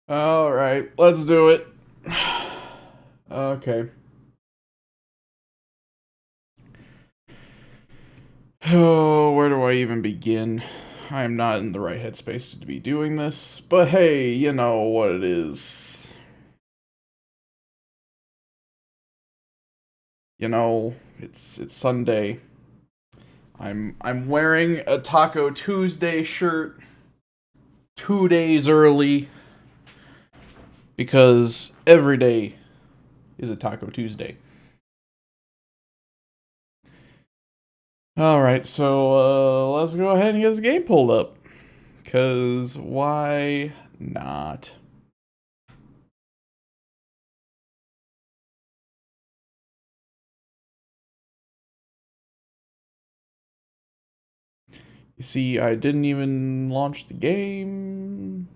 All right, let's do it. Okay. Oh, where do I even begin? I am not in the right headspace to be doing this, but hey, you know what it is. It's Sunday. I'm wearing a Taco Tuesday shirt 2 days early because every day is a Taco Tuesday. All right, so let's go ahead and get this game pulled up. Cause why not? You see, I didn't even launch the game.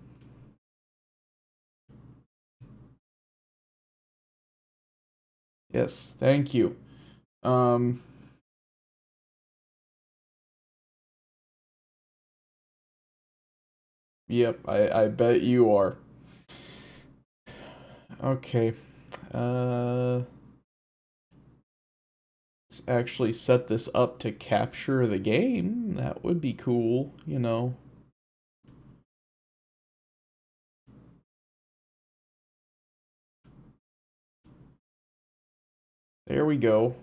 Yes, thank you. Um, yep, I bet you are. Okay. Uh, let's actually set this up to capture the game. That would be cool. There we go.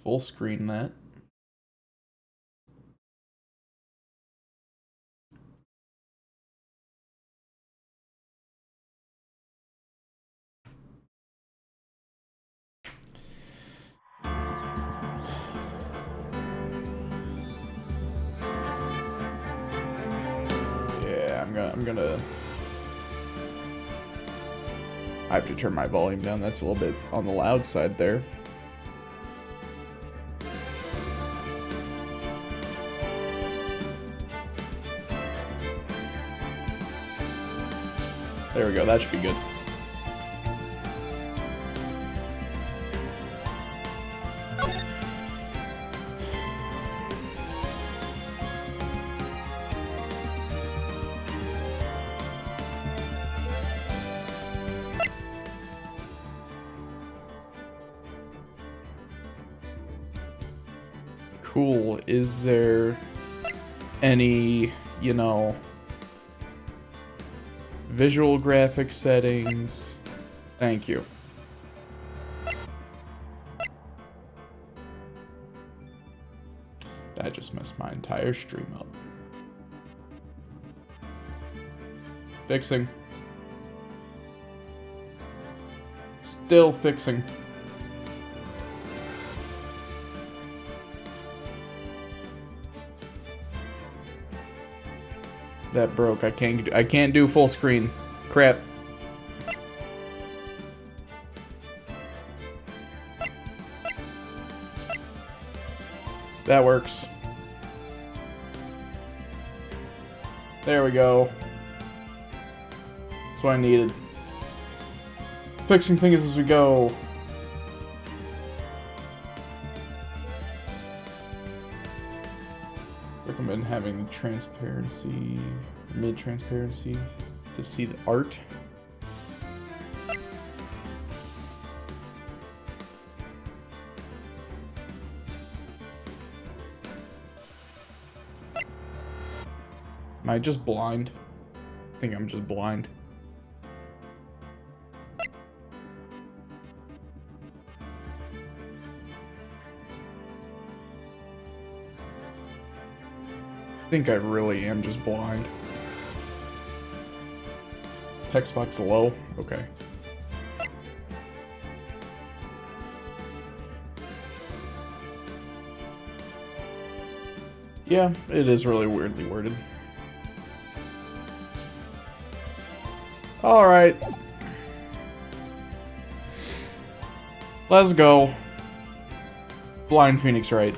Full screen that. Yeah, I'm gonna I have to turn my volume down. That's a little bit on the loud side there. There we go. That should be good. Cool. Is there any, visual graphic settings? Thank you. That just messed my entire stream up. Fixing. Still fixing. That broke. I can't do full screen. Crap. That works. There we go. That's what I needed. Fixing things as we go. Recommend having transparency, mid-transparency to see the art. Am I just blind? I think I'm just blind. I think I really am just blind. Text box low? Okay. Yeah, it is really weirdly worded. Alright. Let's go. Blind Phoenix Wright.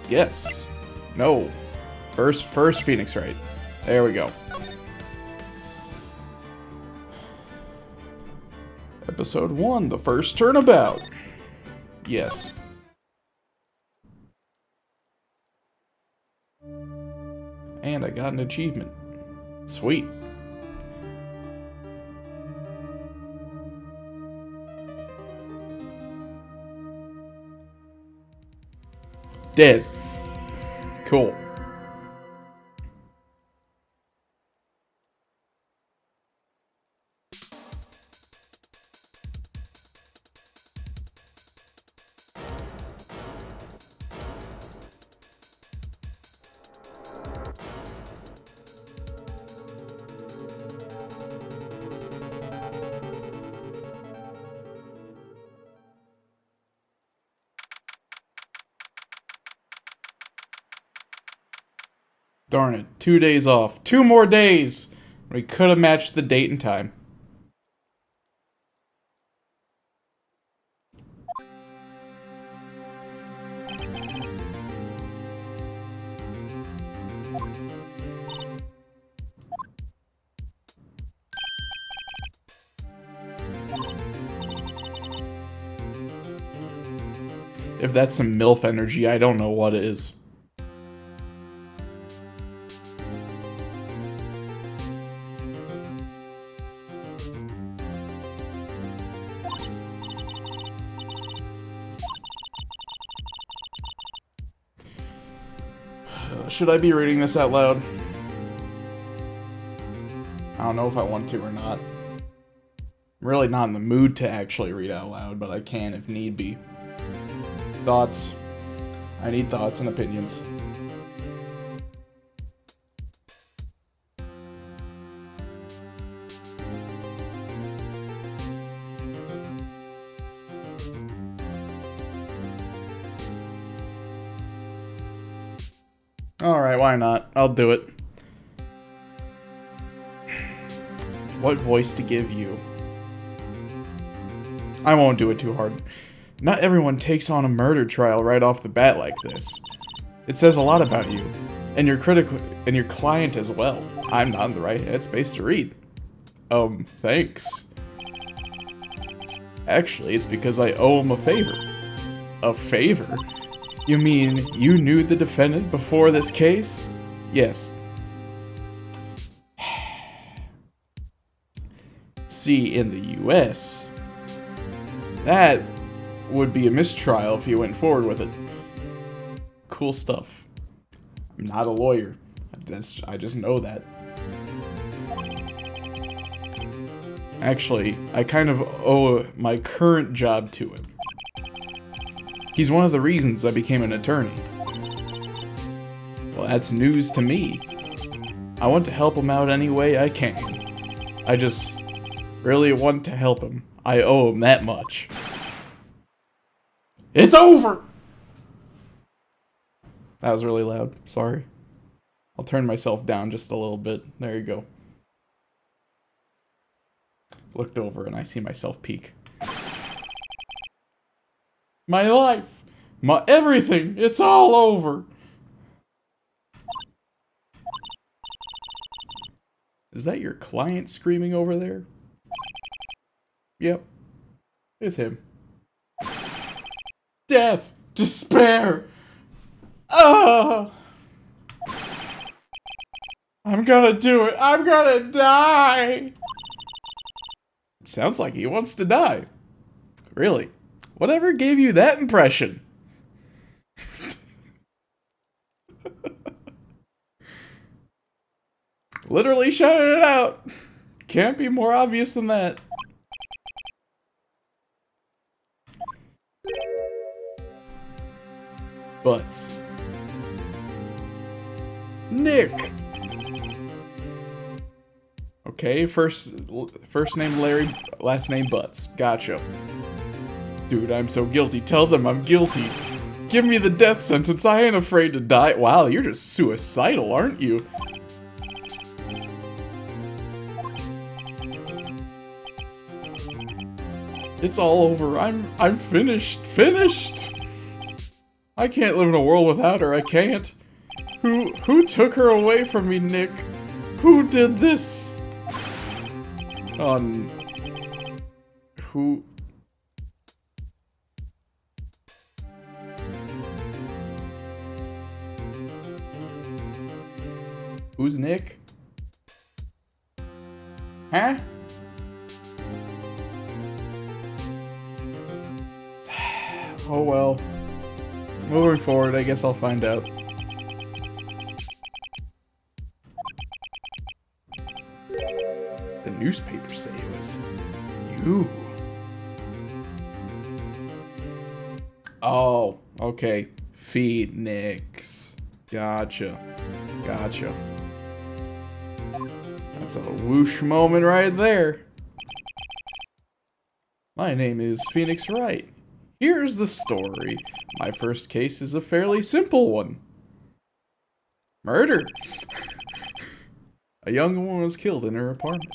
Yes. No. First Phoenix Wright. There we go. Episode 1, the first turnabout. Yes. And I got an achievement. Sweet. Dead. Cool. Darn it. 2 days off. 2 more days! We could have matched the date and time. If that's some MILF energy, I don't know what it is. Should I be reading this out loud? I don't know if I want to or not. I'm really not in the mood to actually read out loud, but I can if need be. Thoughts. I need thoughts and opinions. Alright, why not? I'll do it. What voice to give you? I won't do it too hard. Not everyone takes on a murder trial right off the bat like this. It says a lot about you, and your client as well. I'm not in the right headspace to read. Thanks. Actually, it's because I owe him a favor. A favor? You mean you knew the defendant before this case? Yes. See, in the US, that would be a mistrial if you went forward with it. Cool stuff. I'm not a lawyer. I just know that. Actually, I kind of owe my current job to him. He's one of the reasons I became an attorney. Well, that's news to me. I want to help him out any way I can. I just really want to help him. I owe him that much. It's over! That was really loud. Sorry. I'll turn myself down just a little bit. There you go. Looked over and I see myself peek. My life! My everything! It's all over! Is that your client screaming over there? Yep. It's him. Death! Despair! Ah! I'm gonna do it! I'm gonna die! It sounds like he wants to die. Really? Whatever gave you that impression? Literally shouted it out. Can't be more obvious than that. Butts. Nick. Okay, first name Larry, last name Butts. Gotcha. Dude, I'm so guilty. Tell them I'm guilty. Give me the death sentence. I ain't afraid to die. Wow, you're just suicidal, aren't you? It's all over. I'm finished. Finished! I can't live in a world without her. I can't. Who took her away from me, Nick? Who did this? Who? Who's Nick? Huh? Oh well. Moving forward, I guess I'll find out. The newspapers say it was you. Oh, okay. Phoenix. Gotcha. Gotcha. That's a whoosh moment right there. My name is Phoenix Wright. Here's the story. My first case is a fairly simple one. Murder. A young woman was killed in her apartment.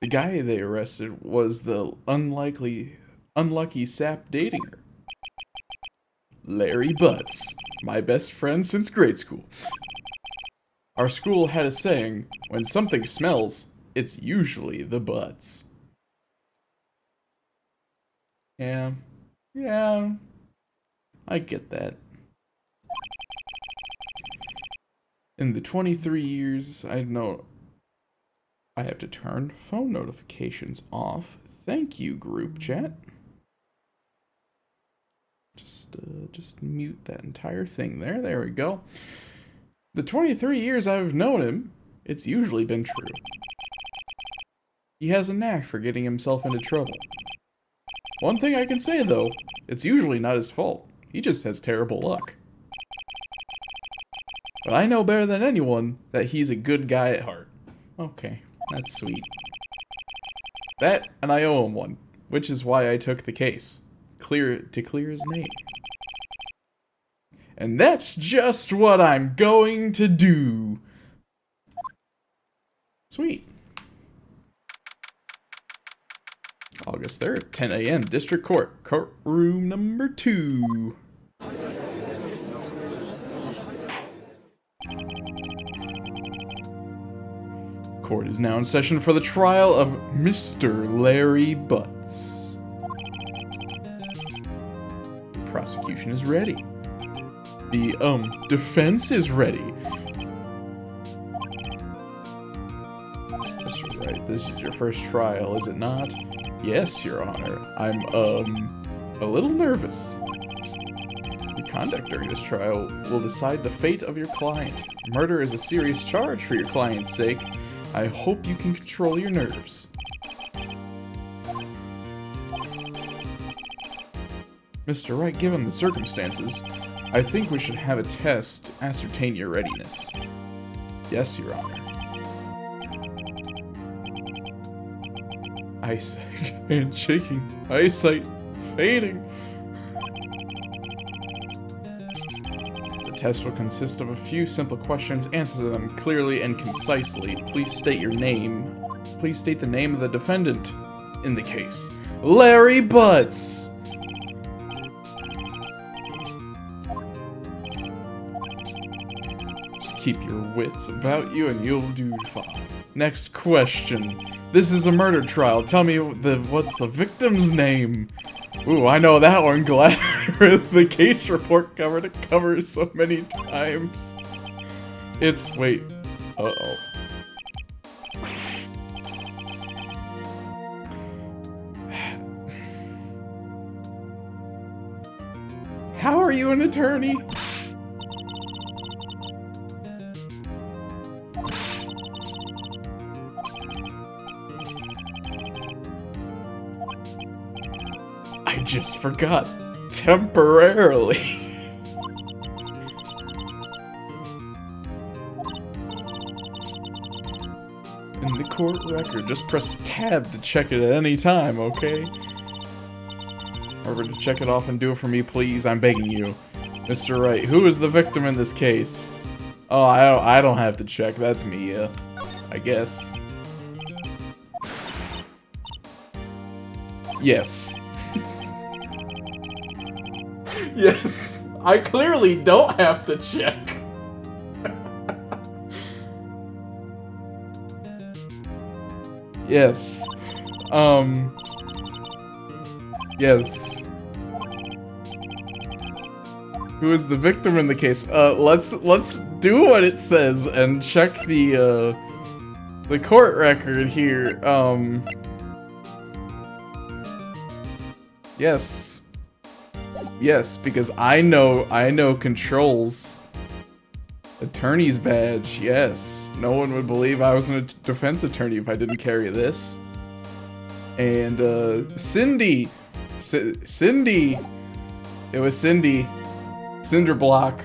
The guy they arrested was the unlucky sap dating her. Larry Butts, my best friend since grade school. Our school had a saying, when something smells, it's usually the butts. Yeah, I get that. In the 23 years I know I have to turn phone notifications off. Thank you, group chat. Just mute that entire thing there. There we go. The 23 years I've known him, it's usually been true. He has a knack for getting himself into trouble. One thing I can say, though, it's usually not his fault. He just has terrible luck. But I know better than anyone that he's a good guy at heart. Okay, that's sweet. That, and I owe him one, which is why I took the case. To clear his name. And that's just what I'm going to do. Sweet. August 3rd, 10 a.m. District Court. Courtroom number 2. Court is now in session for the trial of Mr. Larry Butts. Prosecution is ready. The, defense is ready. Mr. Wright, this is your first trial, is it not? Yes, Your Honor. I'm, a little nervous. Your conduct during this trial will decide the fate of your client. Murder is a serious charge for your client's sake. I hope you can control your nerves. Mr. Wright, given the circumstances, I think we should have a test to ascertain your readiness. Yes, Your Honor. Eyesight and shaking. Eyesight fading. The test will consist of a few simple questions. Answer them clearly and concisely. Please state your name. Please state the name of the defendant in the case. Larry Butts! Keep your wits about you and you'll do fine. Next question. This is a murder trial. Tell me what's the victim's name? Ooh, I know that one. Glad I read the case report cover to cover so many times. It's, wait. Uh-oh. How are you an attorney? I just forgot. Temporarily. In the court record, just press tab to check it at any time, okay? Remember to check it off and do it for me, please. I'm begging you. Mr. Wright, who is the victim in this case? Oh, I don't have to check. That's me, I guess. Yes. Yes, I clearly don't have to check. Yes. Yes. Who is the victim in the case? Let's do what it says and check the court record here. Yes. Yes, because I know Control's attorney's badge. Yes. No one would believe I was a defense attorney if I didn't carry this. And Cindy. Cindy. It was Cindy. Cinderblock,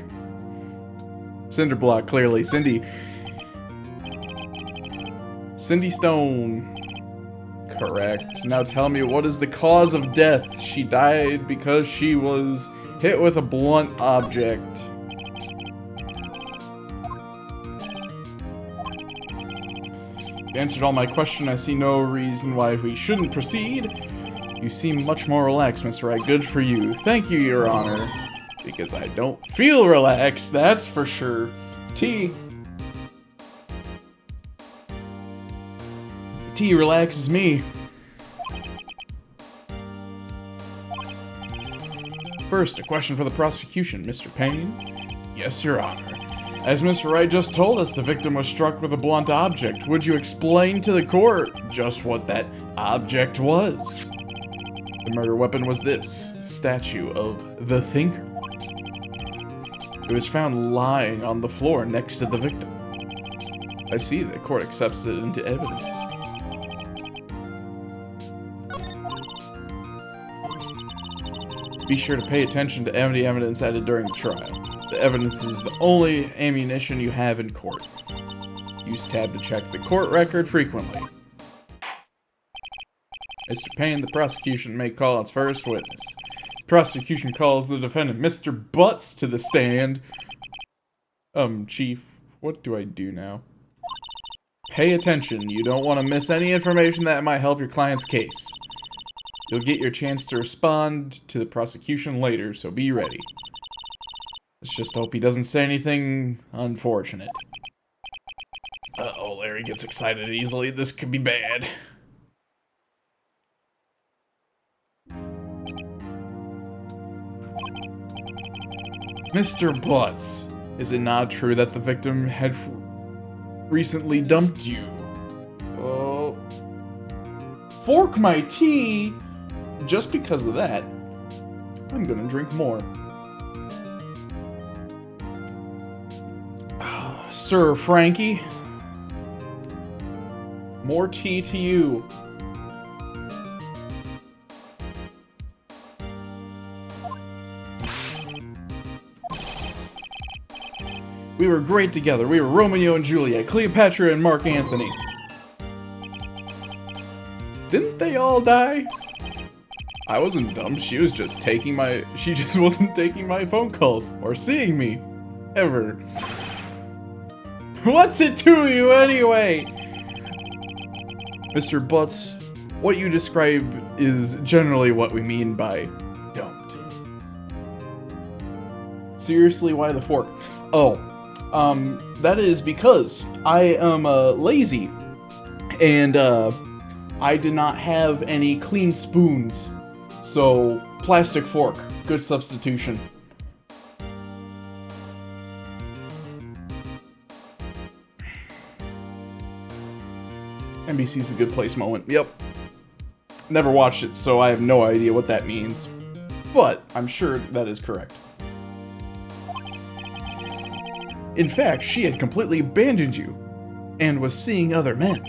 clearly. Cindy Stone. Correct. Now tell me, what is the cause of death? She died because she was hit with a blunt object. You answered all my questions. I see no reason why we shouldn't proceed. You seem much more relaxed, Mr. Wright. Good for you. Thank you, Your Honor. Because I don't feel relaxed, that's for sure. Tea relaxes me. First, a question for the prosecution, Mr. Payne. Yes, Your Honor. As Mr. Wright just told us, the victim was struck with a blunt object. Would you explain to the court just what that object was? The murder weapon was this statue of the Thinker. It was found lying on the floor next to the victim. I see the court accepts it into evidence. Be sure to pay attention to any evidence added during the trial. The evidence is the only ammunition you have in court. Use tab to check the court record frequently. Mr. Payne, the prosecution may call its first witness. Prosecution calls the defendant, Mr. Butts, to the stand. Chief, what do I do now? Pay attention. You don't want to miss any information that might help your client's case. You'll get your chance to respond to the prosecution later, so be ready. Let's just hope he doesn't say anything unfortunate. Uh-oh, Larry gets excited easily. This could be bad. Mr. Butts, is it not true that the victim had recently dumped you? Oh. Fork my tea! Just because of that, I'm gonna drink more. Sir Frankie, more tea to you. We were great together. We were Romeo and Juliet, Cleopatra and Mark Antony. Didn't they all die? I wasn't dumb. She was just taking my... She just wasn't taking my phone calls or seeing me. Ever. What's it to you anyway? Mr. Butts, what you describe is generally what we mean by don't. Seriously, why the fork? Oh. That is because I am, lazy, and, I did not have any clean spoons, so plastic fork, good substitution. NBC's a good place moment, yep. Never watched it, so I have no idea what that means, but I'm sure that is correct. In fact, she had completely abandoned you, and was seeing other men.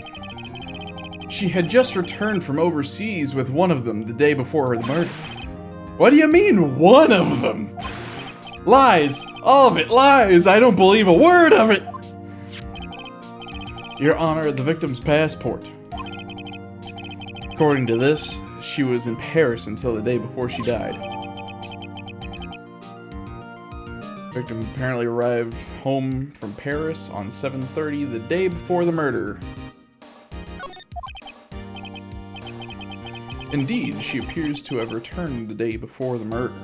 She had just returned from overseas with one of them the day before the murder. What do you mean, one of them? Lies! All of it lies! I don't believe a word of it! Your Honor, the victim's passport. According to this, she was in Paris until the day before she died. Victim apparently arrived home from Paris on 7:30 the day before the murder. Indeed, she appears to have returned the day before the murder.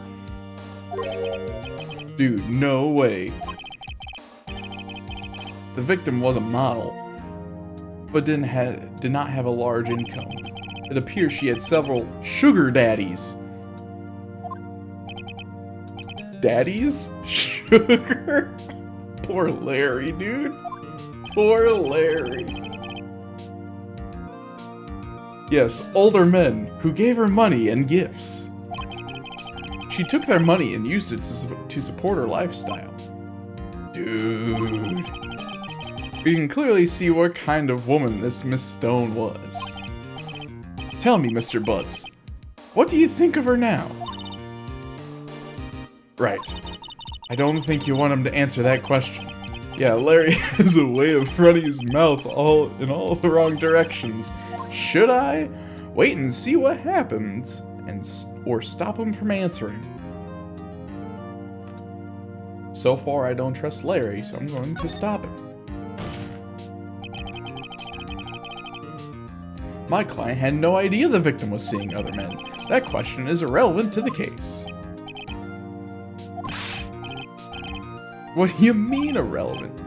Dude, no way. The victim was a model, but did not have a large income. It appears she had several sugar daddies. daddies? Sugar? Poor Larry, dude. Poor Larry. Yes, older men who gave her money and gifts. She took their money and used it to support her lifestyle. Dude. We can clearly see what kind of woman this Miss Stone was. Tell me, Mr. Butts, what do you think of her now? Right. I don't think you want him to answer that question. Yeah, Larry has a way of running his mouth in all the wrong directions. Should I wait and see what happens or stop him from answering? So far, I don't trust Larry, so I'm going to stop him. My client had no idea the victim was seeing other men. That question is irrelevant to the case. What do you mean irrelevant?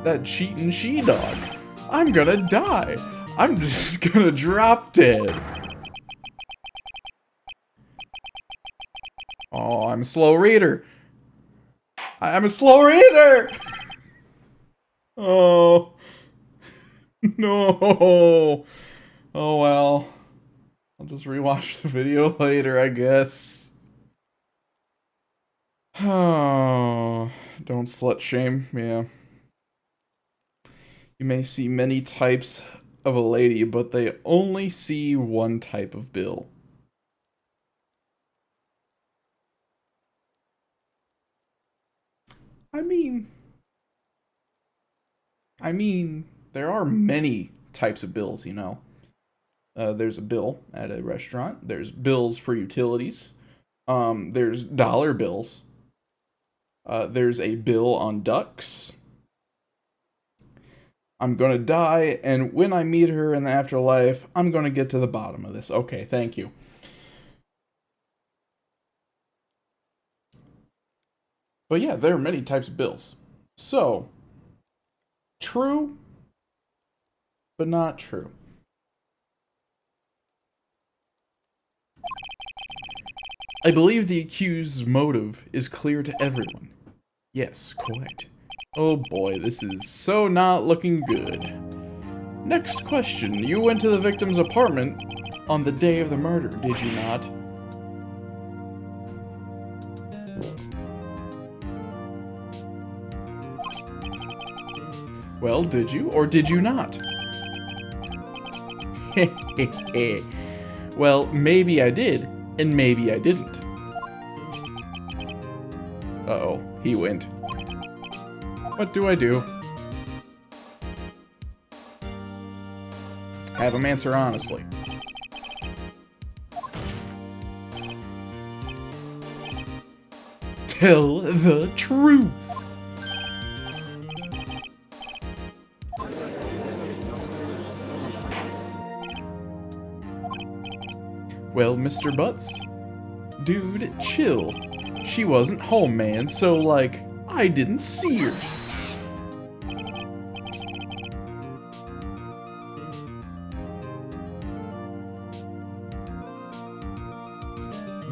That cheating she-dog. I'm gonna die. I'm just gonna drop dead. Oh, I'm a slow reader. I'm a slow reader! Oh. No. Oh well. I'll just rewatch the video later, I guess. Oh. Don't slut shame, yeah. You may see many types of a lady, but they only see one type of bill. I mean, there are many types of bills, you know. There's a bill at a restaurant. There's bills for utilities. There's dollar bills. There's a bill on ducks. I'm gonna die, and when I meet her in the afterlife, I'm gonna get to the bottom of this. Okay, thank you. But yeah, there are many types of bills. So, true, but not true. I believe the accused's motive is clear to everyone. Yes, correct. Oh boy, this is so not looking good. Next question. You went to the victim's apartment on the day of the murder, did you not? Well, did you or did you not? Well, maybe I did, and maybe I didn't. Uh-oh, he went. What do I do? Have him answer honestly. Tell the truth. Well, Mr. Butts? Dude, chill. She wasn't home, man, so, like, I didn't see her.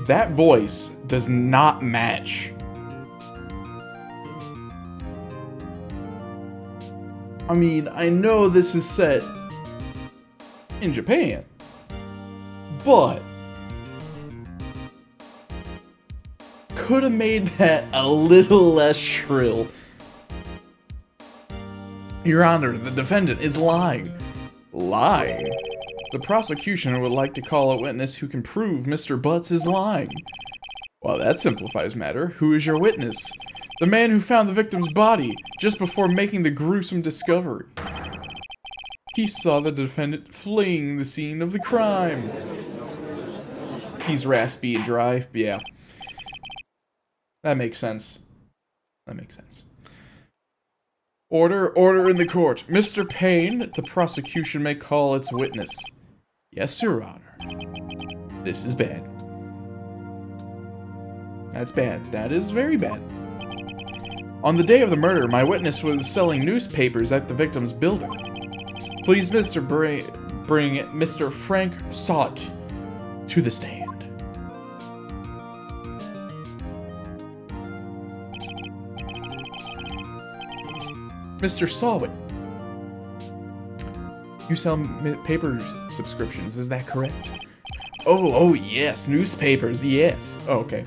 That voice does not match. I mean, I know this is set in Japan, but could have made that a little less shrill. Your Honor, the defendant is lying. Lying? The prosecution would like to call a witness who can prove Mr. Butts is lying. Well, that simplifies matter. Who is your witness? The man who found the victim's body just before making the gruesome discovery. He saw the defendant fleeing the scene of the crime. He's raspy and dry. Yeah. That makes sense. That makes sense. Order in the court. Mr. Payne, the prosecution may call its witness. Yes, Your Honor. This is bad. That's bad. That is very bad. On the day of the murder, my witness was selling newspapers at the victim's building. Please, bring Mr. Frank Sott to the stand. Mr. Sawin, you sell paper subscriptions, is that correct? Oh, yes, newspapers, yes. Oh, okay.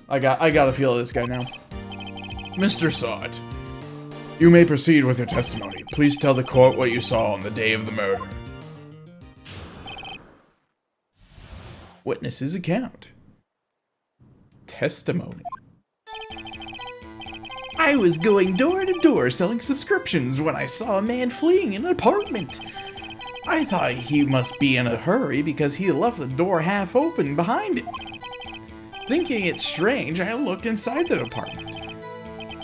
I got a feel of this guy now. Mr. Sawit, you may proceed with your testimony. Please tell the court what you saw on the day of the murder. Witness's account. Testimony. I was going door to door selling subscriptions when I saw a man fleeing an apartment. I thought he must be in a hurry because he left the door half open behind him. Thinking it strange, I looked inside the apartment.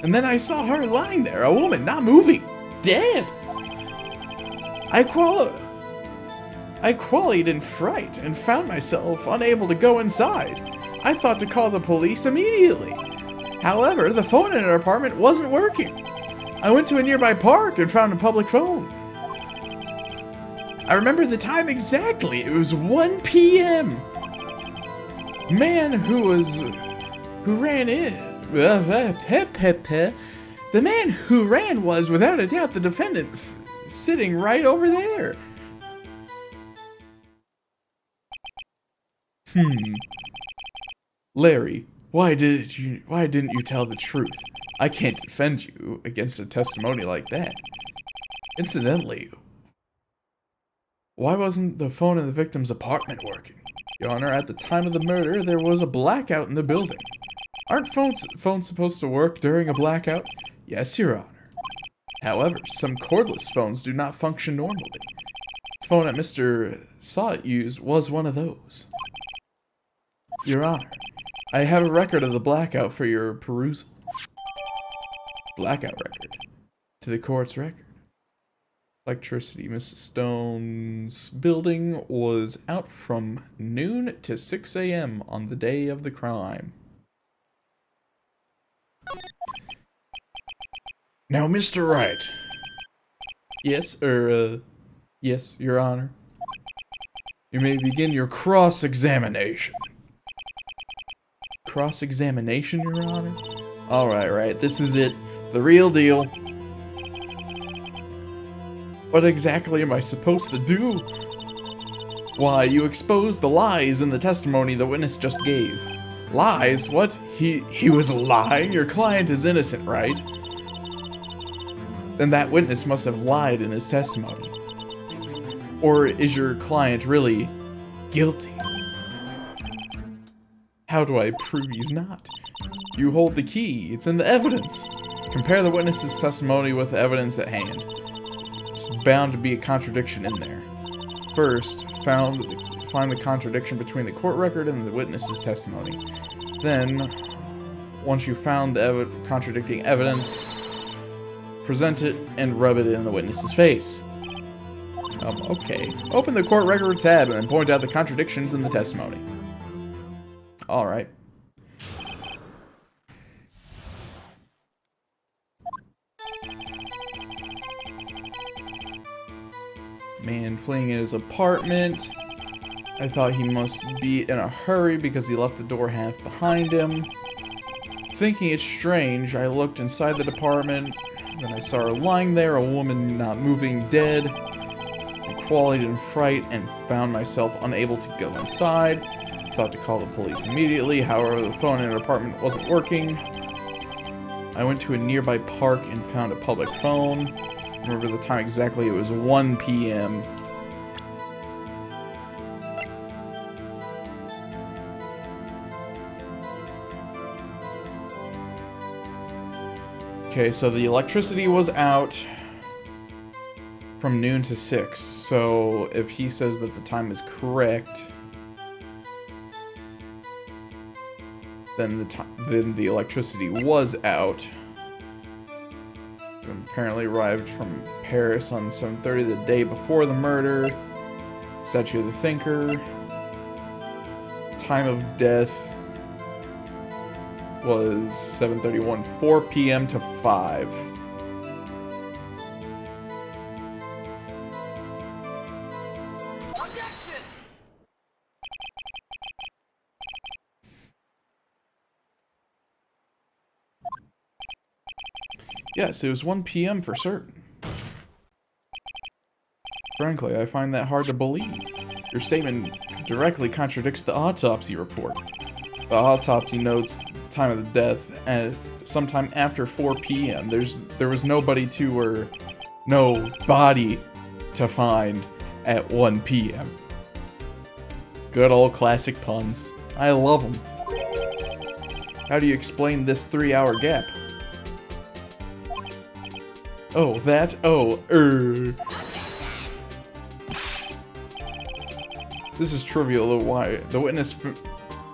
And then I saw her lying there, a woman not moving, dead. I qualied in fright and found myself unable to go inside. I thought to call the police immediately. However, the phone in her apartment wasn't working. I went to a nearby park and found a public phone. I remember the time exactly. It was 1 p.m. Man who ran in. The man who ran was, without a doubt, the defendant, sitting right over there. Larry, why didn't you tell the truth? I can't defend you against a testimony like that. Incidentally, why wasn't the phone in the victim's apartment working? Your Honor, at the time of the murder, there was a blackout in the building. Aren't phones supposed to work during a blackout? Yes, Your Honor. However, some cordless phones do not function normally. The phone that Mr. Sawit used was one of those. Your Honor, I have a record of the blackout for your perusal. Blackout record. To the court's record. Electricity. Mrs. Stone's building was out from noon to 6 a.m. on the day of the crime. Now, Mr. Wright. Yes, yes, Your Honor. You may begin your cross-examination. Cross-examination, Your Honor? Alright, right. This is it. The real deal. What exactly am I supposed to do? Why, you exposed the lies in the testimony the witness just gave. Lies? What? He was lying? Your client is innocent, right? Then that witness must have lied in his testimony. Or is your client really guilty? How do I prove he's not? You hold the key. It's in the evidence. Compare the witness's testimony with the evidence at hand. There's bound to be a contradiction in there. First, find the contradiction between the court record and the witness's testimony. Then, once you've found the contradicting evidence, present it and rub it in the witness's face. Okay. Open the court record tab and point out the contradictions in the testimony. Alright. Man fleeing his apartment. I thought he must be in a hurry because he left the door half behind him. Thinking it's strange, I looked inside the apartment. Then I saw her lying there, a woman not moving, dead. I qualied in fright and found myself unable to go inside. I thought to call the police immediately, however the phone in her apartment wasn't working. I went to a nearby park and found a public phone. Remember the time exactly, it was 1 p.m. Okay, so the electricity was out from noon to 6. So if he says that the time is correct, then the electricity was out. So apparently arrived from Paris on 7:30 the day before the murder. Statue of the Thinker. Time of death was 7:31, 4 p.m. to 5. Yes, it was 1 p.m. for certain. Frankly, I find that hard to believe. Your statement directly contradicts the autopsy report. The autopsy notes the time of the death at sometime after 4 p.m. There was nobody to or no body to find at 1 p.m. Good old classic puns. I love them. How do you explain this 3-hour gap? Oh, that? Oh, This is trivial. Why? The witness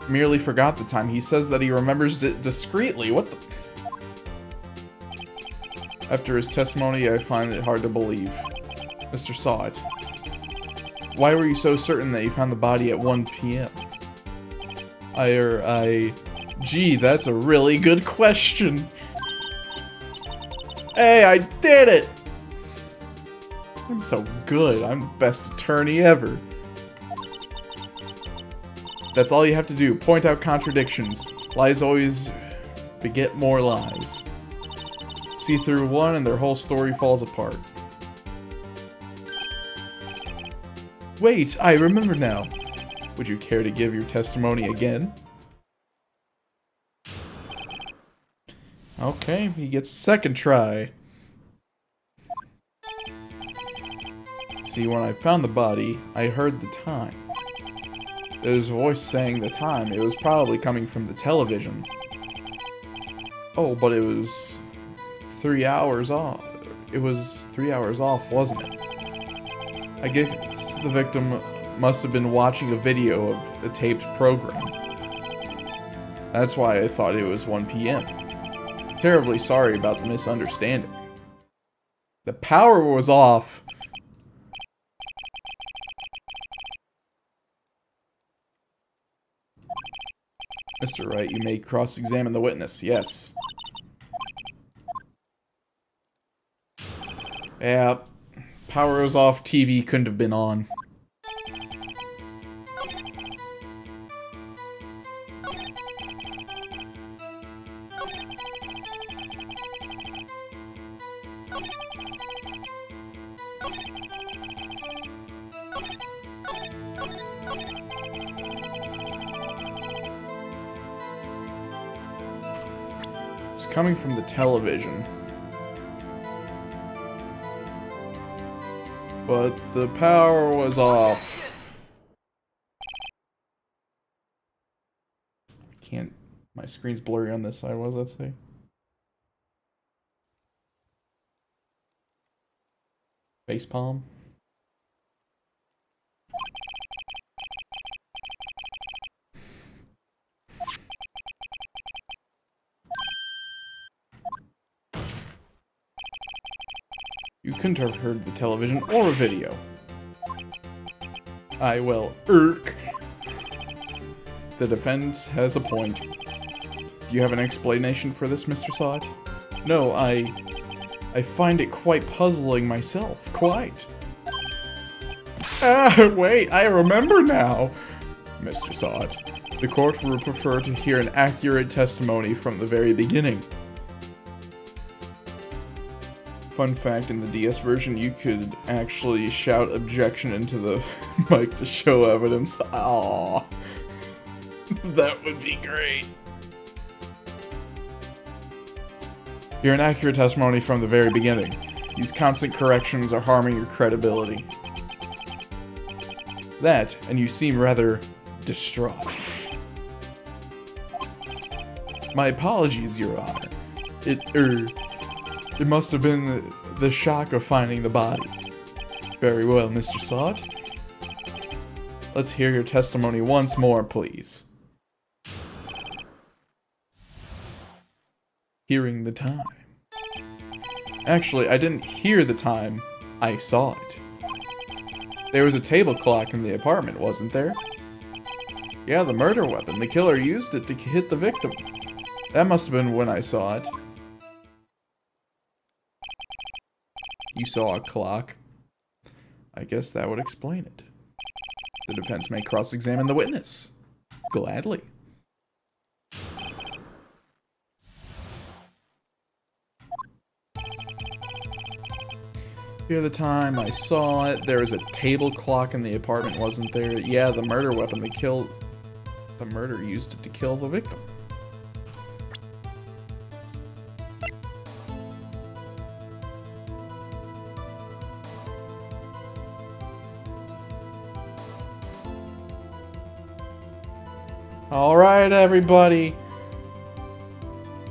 merely forgot the time. He says that he remembers it discreetly. What the? After his testimony, I find it hard to believe. Mr. Sawit. Why were you so certain that you found the body at 1 p.m.? Gee, that's a really good question. Hey, I did it! I'm so good. I'm the best attorney ever. That's all you have to do. Point out contradictions. Lies always beget more lies. See through one and their whole story falls apart. Wait, I remember now. Would you care to give your testimony again? Okay, he gets a second try. See, when I found the body, I heard the time. There was a voice saying the time. It was probably coming from the television. Oh, but it was 3 hours off. It was 3 hours off, wasn't it? I guess the victim must have been watching a video of a taped program. That's why I thought it was 1 p.m. Terribly sorry about the misunderstanding. The power was off. Mr. Wright, you may cross-examine the witness. Yes. Yeah. Power was off. TV couldn't have been on. It's coming from the television. But the power was off. I can't... My screen's blurry on this side. What does that say? Facepalm? You couldn't have heard the television or a video. Well, The defense has a point. Do you have an explanation for this, Mr. Sawit? No, I find it quite puzzling myself. Quite. Wait, I remember now. Mr. Sawit, the court would prefer to hear an accurate testimony from the very beginning. Fun fact, in the DS version, you could actually shout objection into the mic to show evidence. Aww. That would be great. You're an accurate testimony from the very beginning. These constant corrections are harming your credibility. That, and you seem rather distraught. My apologies, Your Honor. It must have been the shock of finding the body. Very well, Mr. Sawit. Let's hear your testimony once more, please. Hearing the time. Actually, I didn't hear the time. I saw it. There was a table clock in the apartment, wasn't there? Yeah, the murder weapon. The killer used it to hit the victim. That must have been when I saw it. You saw a clock. I guess that would explain it. The defense may cross-examine the witness. Gladly. Here the time I saw it, there was a table clock in the apartment, wasn't there? Yeah, the murder weapon that killed... The murderer used it to kill the victim. Alright, everybody.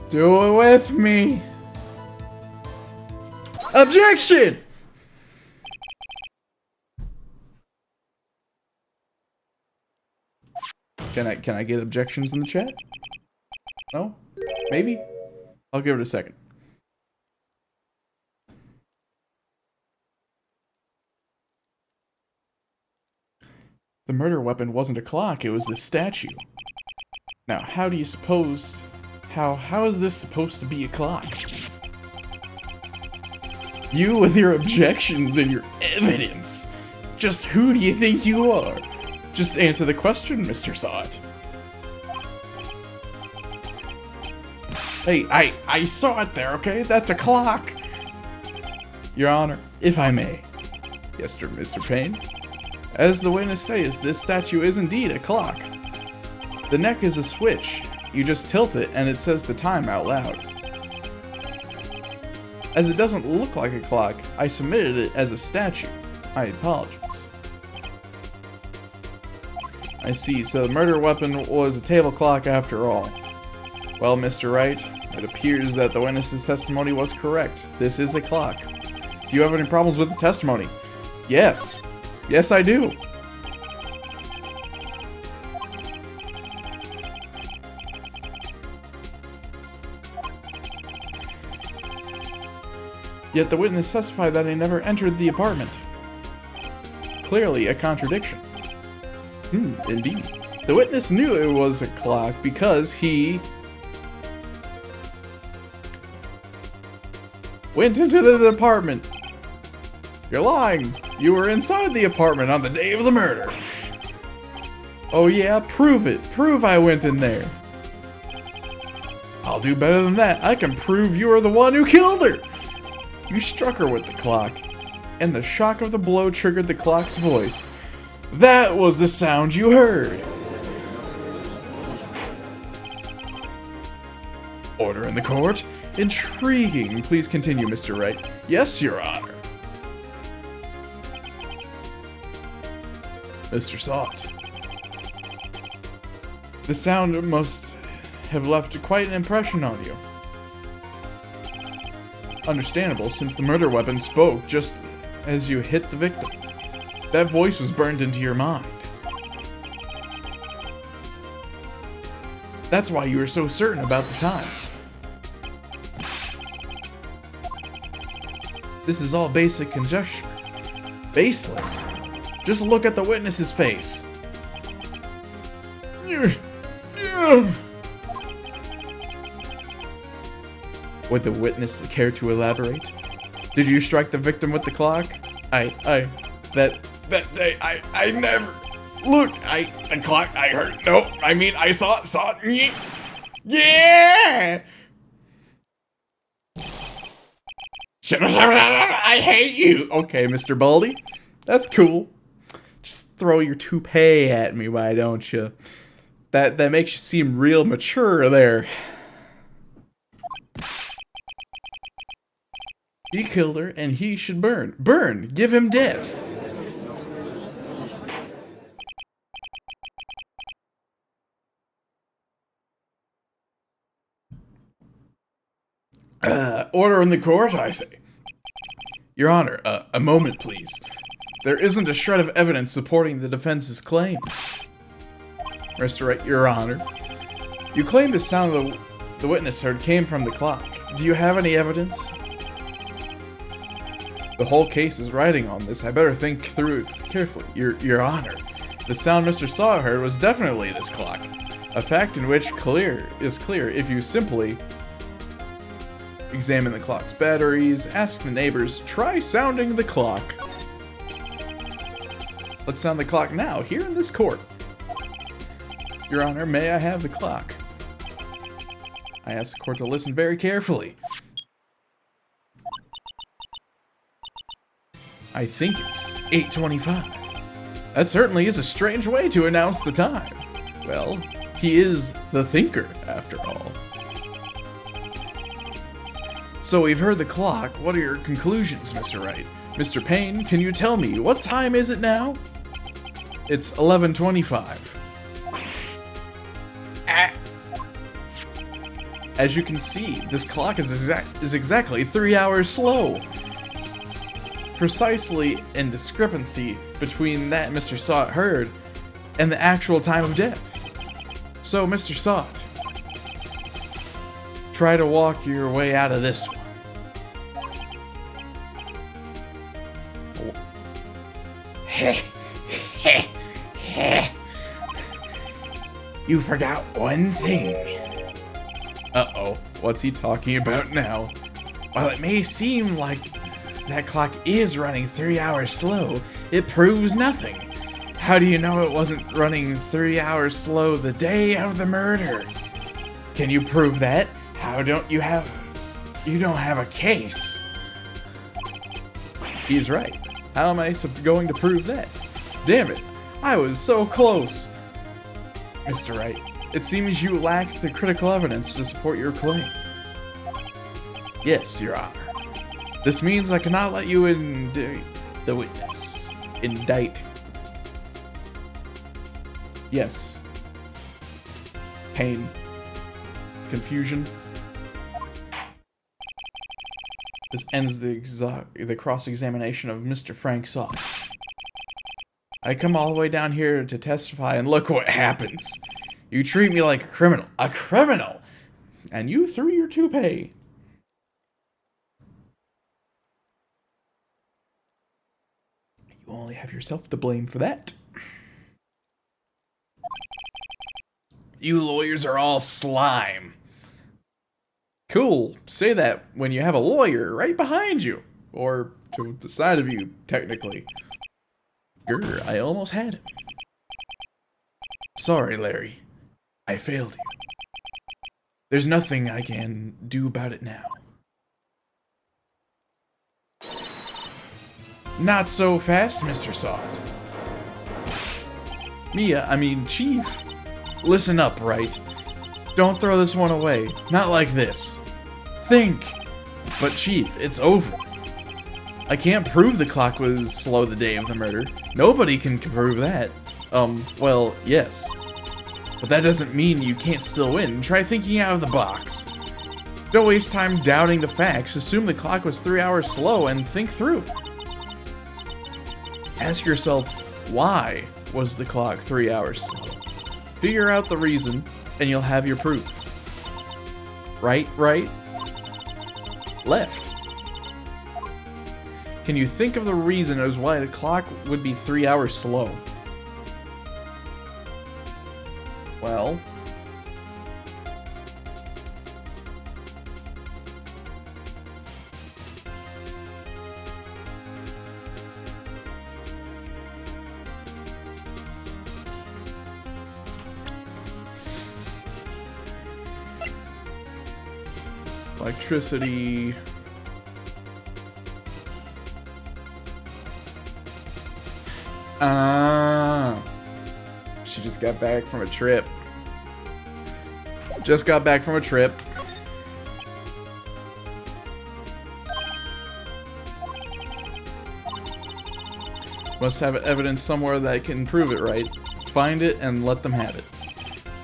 Do it with me. Objection! Can I get objections in the chat? No? Maybe? I'll give it a second. The murder weapon wasn't a clock, it was the statue. Now, how do you suppose... How is this supposed to be a clock? You with your objections and your evidence! Just who do you think you are? Just answer the question, Mr. Sot. Hey, I saw it there, okay? That's a clock! Your Honor, if I may. Yes, sir, Mr. Payne. As the witness says, this statue is indeed a clock. The neck is a switch. You just tilt it and it says the time out loud. As it doesn't look like a clock, I submitted it as a statue. I apologize. I see, so the murder weapon was a table clock after all. Well, Mr. Wright, it appears that the witness's testimony was correct. This is a clock. Do you have any problems with the testimony? Yes. Yes, I do. Yet the witness testified that he never entered the apartment. Clearly a contradiction. Indeed. The witness knew it was a clock because he went into the apartment. You're lying. You were inside the apartment on the day of the murder. Oh yeah, prove it. Prove I went in there. I'll do better than that. I can prove you are the one who killed her. You struck her with the clock, and the shock of the blow triggered the clock's voice. That was the sound you heard. Order in the court? Intriguing. Please continue, Mr. Wright. Yes, Your Honor. Mr. Sot. The sound must have left quite an impression on you. Understandable, since the murder weapon spoke just as you hit the victim. That voice was burned into your mind. That's why you were so certain about the time. This is all basic conjecture. Baseless. Just look at the witness's face. Would the witness care to elaborate? Did you strike the victim with the clock? That day, I never... Look, the clock, I heard, no, I mean, I saw it, yeah! I hate you! Okay, Mr. Baldy, that's cool. Just throw your toupee at me, why don't you? That makes you seem real mature there. He killed her, and he should burn. Burn! Give him death! Order in the court, I say. Your Honor, a moment, please. There isn't a shred of evidence supporting the defense's claims. Mr. Wright, Your Honor. You claim the sound the witness heard came from the clock. Do you have any evidence? The whole case is riding on this. I better think through it carefully. Your Honor. The sound Mr. Saw heard was definitely this clock. A fact in which is clear if you simply examine the clock's batteries, ask the neighbors, try sounding the clock. Let's sound the clock now, here in this court. Your Honor, may I have the clock? I ask the court to listen very carefully. I think it's 8:25. That certainly is a strange way to announce the time. Well, he is the thinker, after all. So we've heard the clock. What are your conclusions, Mr. Wright? Mr. Payne, can you tell me, what time is it now? It's 11:25. As you can see, this clock is exactly 3 hours slow. Precisely in discrepancy between that Mr. Sot heard and the actual time of death. So, Mr. Sot, try to walk your way out of this one. You forgot one thing. Uh-oh, what's he talking about now? While it may seem like that clock is running 3 hours slow, it proves nothing. How do you know it wasn't running 3 hours slow the day of the murder? Can you prove that? You don't have a case. He's right. How am I going to prove that? Damn it, I was so close. Mr. Wright, it seems you lack the critical evidence to support your claim. Yes, Your Honor. This means I cannot let you indict the witness. Indict. Yes. Pain. Confusion. This ends the cross-examination of Mr. Frank Sot. I come all the way down here to testify, and look what happens. You treat me like a criminal. A criminal! And you threw your toupee. You only have yourself to blame for that. You lawyers are all slime. Cool. Say that when you have a lawyer right behind you. Or to the side of you, technically. Grr, I almost had him. Sorry, Larry. I failed you. There's nothing I can do about it now. Not so fast, Mr. Sot. Chief. Listen up, Wright. Don't throw this one away. Not like this. Think. But Chief, it's over. I can't prove the clock was slow the day of the murder. Nobody can prove that. Well, yes. But that doesn't mean you can't still win. Try thinking out of the box. Don't waste time doubting the facts. Assume the clock was 3 hours slow and think through. Ask yourself, why was the clock 3 hours slow? Figure out the reason, and you'll have your proof. Right, left. Can you think of the reason as why the clock would be 3 hours slow? Well, electricity. She just got back from a trip. Must have evidence somewhere that can prove it, right? Find it and let them have it.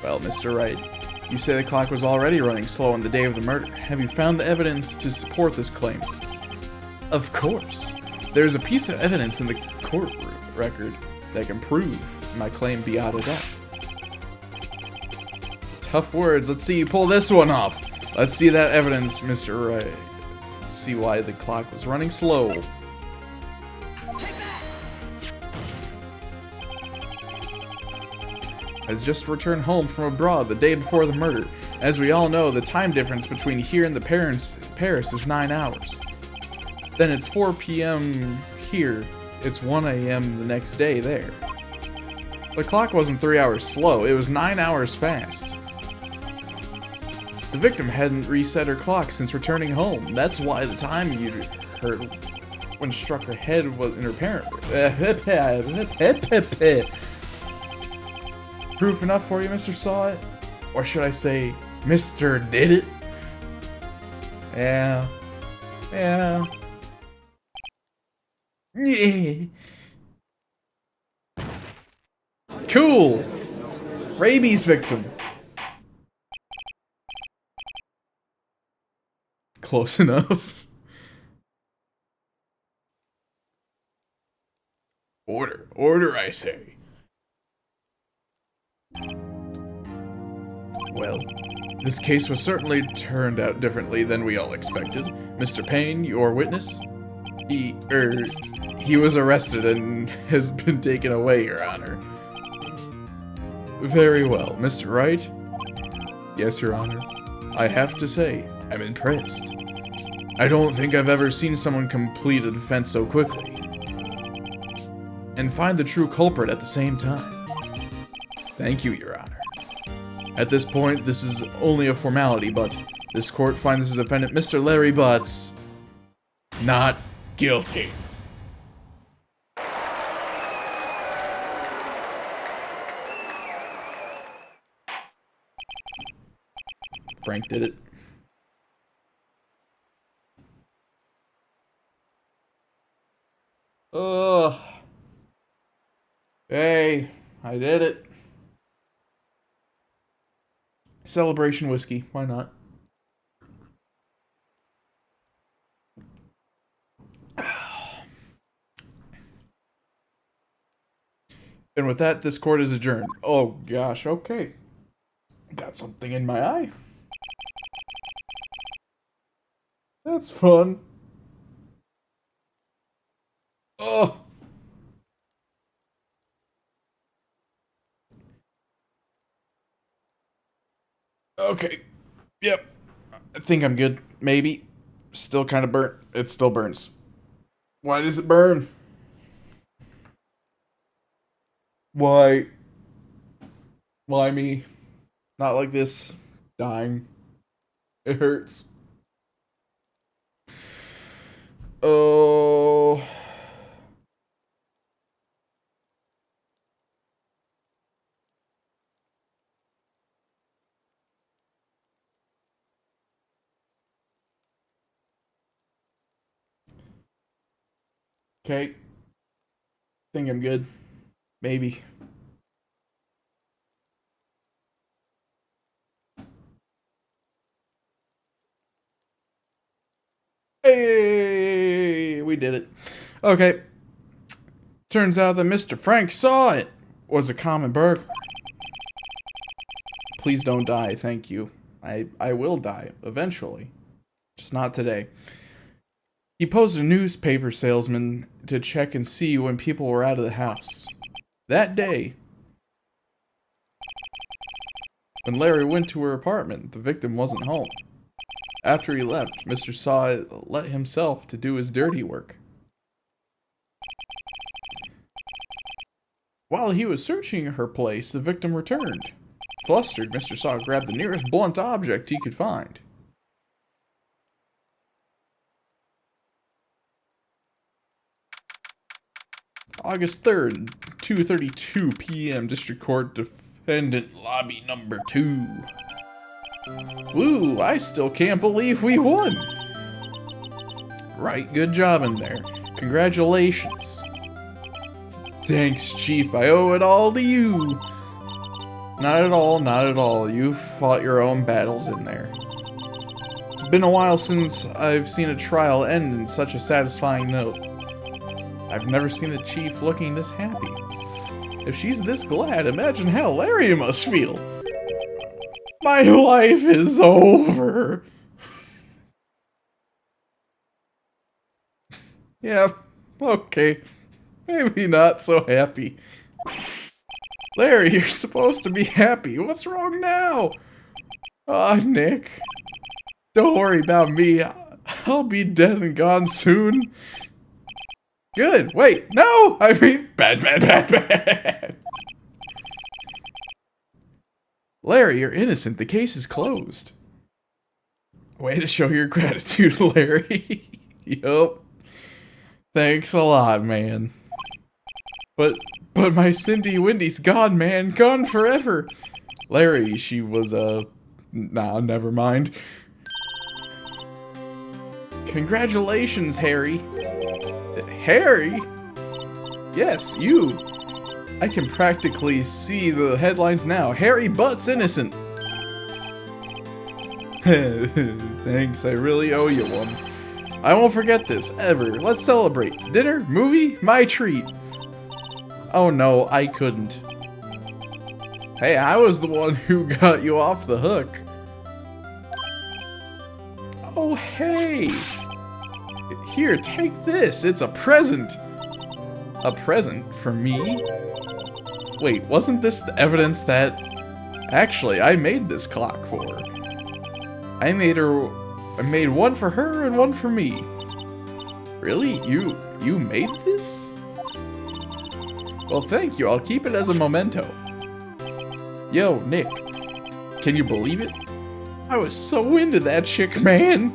Well, Mr. Wright, you say the clock was already running slow on the day of the murder. Have you found the evidence to support this claim? Of course. There's a piece of evidence in the court record that can prove my claim beyond a doubt. Tough words. Let's see you pull this one off. Let's see that evidence, Mr. Wright. See why the clock was running slow. Has just returned home from abroad the day before the murder. As we all know, the time difference between here and Paris is 9 hours. Then it's 4 p.m. here. It's 1 a.m. the next day there. The clock wasn't 3 hours slow, it was 9 hours fast. The victim hadn't reset her clock since returning home. That's why the time you heard when struck her head was in her parent. Proof enough for you, Mr. Saw It? Or should I say, Mr. Did It? Yeah. Yeah. Yeah. Cool. Rabies victim. Close enough. Order. Order, I say. Well, this case was certainly turned out differently than we all expected. Mr. Payne, your witness, he was arrested and has been taken away, Your Honor. Very well. Mr. Wright? Yes, Your Honor. I have to say, I'm impressed. I don't think I've ever seen someone complete a defense so quickly. And find the true culprit at the same time. Thank you, Your Honor. At this point, this is only a formality, but this court finds the defendant, Mr. Larry Butts, not guilty. Frank did it. Ugh. Hey, I did it. Celebration whiskey, why not? And with that, this court is adjourned. Oh gosh, okay. Got something in my eye. That's fun. Oh. Okay. Yep. I think I'm good. Maybe. Still kind of burnt. It still burns. Why does it burn? Why? Why me? Not like this. Dying. It hurts. Oh. Okay. Think I'm good. Maybe. Hey, we did it. Okay. Turns out that Mr. Frank Saw It was a common burglar. Please don't die, thank you. I will die, eventually. Just not today. He posed a newspaper salesman to check and see when people were out of the house. That day, when Larry went to her apartment, the victim wasn't home. After he left, Mr. Saw It let himself to do his dirty work. While he was searching her place, the victim returned. Flustered, Mr. Saw grabbed the nearest blunt object he could find. August 3rd, 2:32 p.m. District Court, Defendant Lobby Number 2. Woo, I still can't believe we won. Right, good job in there. Congratulations. Thanks, Chief, I owe it all to you. Not at all, not at all. You fought your own battles in there. It's been a while since I've seen a trial end in such a satisfying note. I've never seen the Chief looking this happy. If she's this glad, imagine how Larry must feel. My life is over. Yeah, okay. Maybe not so happy. Larry, you're supposed to be happy. What's wrong now? Aw, Nick. Don't worry about me. I'll be dead and gone soon. Good. Wait, no! I mean, bad. Larry, you're innocent. The case is closed. Way to show your gratitude, Larry. Yup. Thanks a lot, man. But my Cindy Windy's gone, man. Gone forever. Larry, she was, nah, never mind. Congratulations, Harry. Harry? Yes, you. I can practically see the headlines now. Harry Butt's innocent. Thanks, I really owe you one. I won't forget this, ever. Let's celebrate. Dinner? Movie? My treat. Oh no, I couldn't. Hey, I was the one who got you off the hook. Oh, hey. Here, take this. It's a present. A present for me? Wait, wasn't this the evidence that... Actually, I made this clock for her. I made one for her and one for me. Really? You made this? Well, thank you. I'll keep it as a memento. Yo, Nick. Can you believe it? I was so into that chick, man.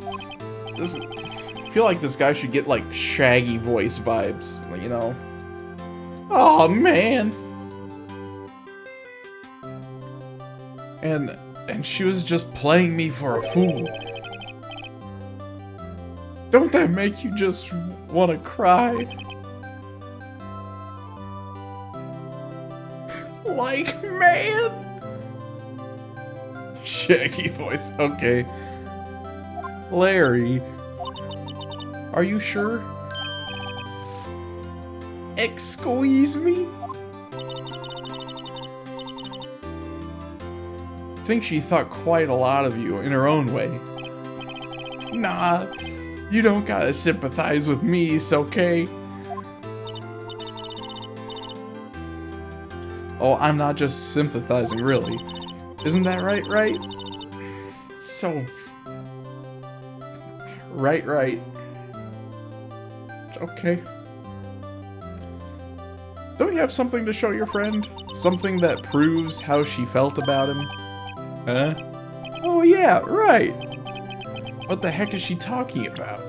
I feel like this guy should get, like, Shaggy voice vibes, you know? Oh man. And she was just playing me for a fool. Don't that make you just want to cry? Like, man. Shaggy voice. Okay. Larry. Are you sure? Excuse me? I think she thought quite a lot of you in her own way. Nah, you don't gotta sympathize with me, it's okay? Oh, I'm not just sympathizing, really. Isn't that right, Wright? So... Right. Okay. Don't you have something to show your friend? Something that proves how she felt about him? Huh? Oh yeah, right. What the heck is she talking about?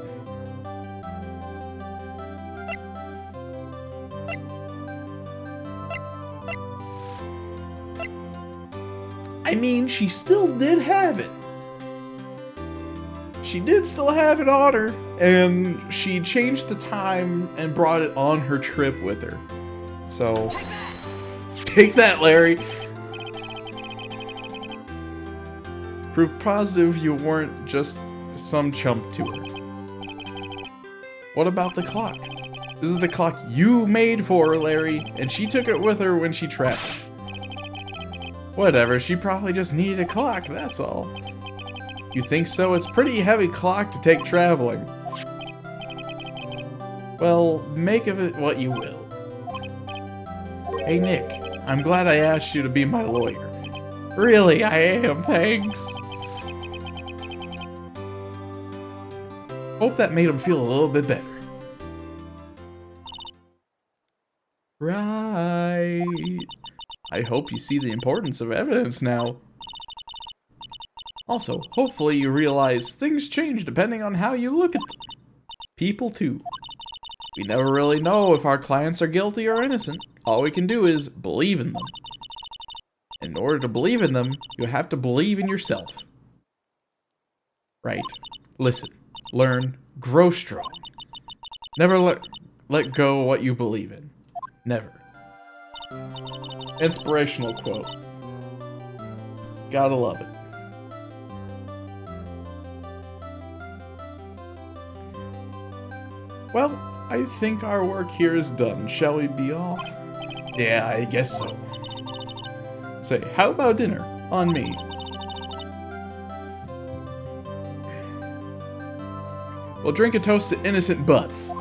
I mean, she still did have it. She did still have it on her, and she changed the time and brought it on her trip with her. So, take that, Larry. Proof positive you weren't just some chump to her. What about the clock? This is the clock you made for her, Larry, and she took it with her when she traveled. Whatever, she probably just needed a clock, that's all. You think so? It's a pretty heavy clock to take traveling. Well, make of it what you will. Hey Nick, I'm glad I asked you to be my lawyer. Really, I am, thanks. Hope that made him feel a little bit better. Right. I hope you see the importance of evidence now. Also, hopefully you realize things change depending on how you look at them. People too. We never really know if our clients are guilty or innocent. All we can do is believe in them. In order to believe in them, you have to believe in yourself. Right. Listen, learn, grow strong. Never let go of what you believe in. Never. Inspirational quote. Gotta love it. Well, I think our work here is done. Shall we be off? Yeah, I guess so. Say, how about dinner? On me. We'll drink a toast to innocent butts.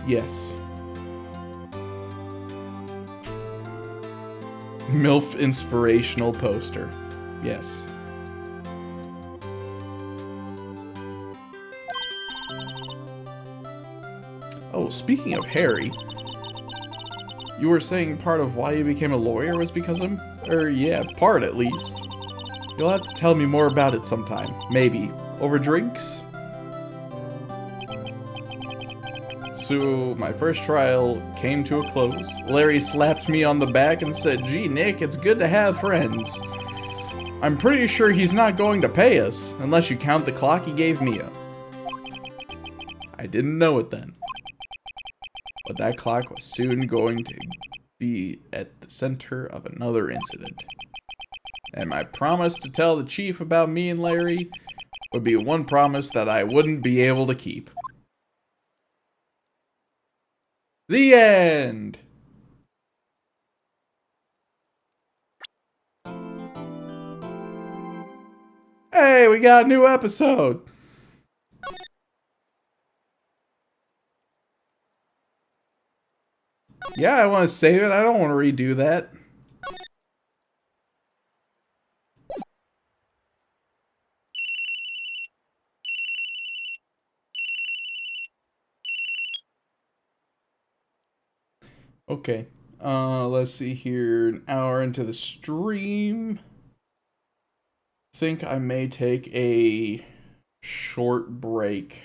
Yes. MILF inspirational poster. Yes. Oh, speaking of Harry, You were saying part of why you became a lawyer was because of him? Or yeah, part at least. You'll have to tell me more about it sometime. Maybe. Over drinks? So, my first trial came to a close. Larry slapped me on the back and said, "Gee, Nick, it's good to have friends. I'm pretty sure he's not going to pay us, unless you count the clock he gave Mia." I didn't know it then. But that clock was soon going to be at the center of another incident. And my promise to tell the chief about me and Larry would be one promise that I wouldn't be able to keep. The end! Hey, we got a new episode! Yeah, I want to save it. I don't want to redo that. Okay. Let's see here. An hour into the stream. Think I may take a short break.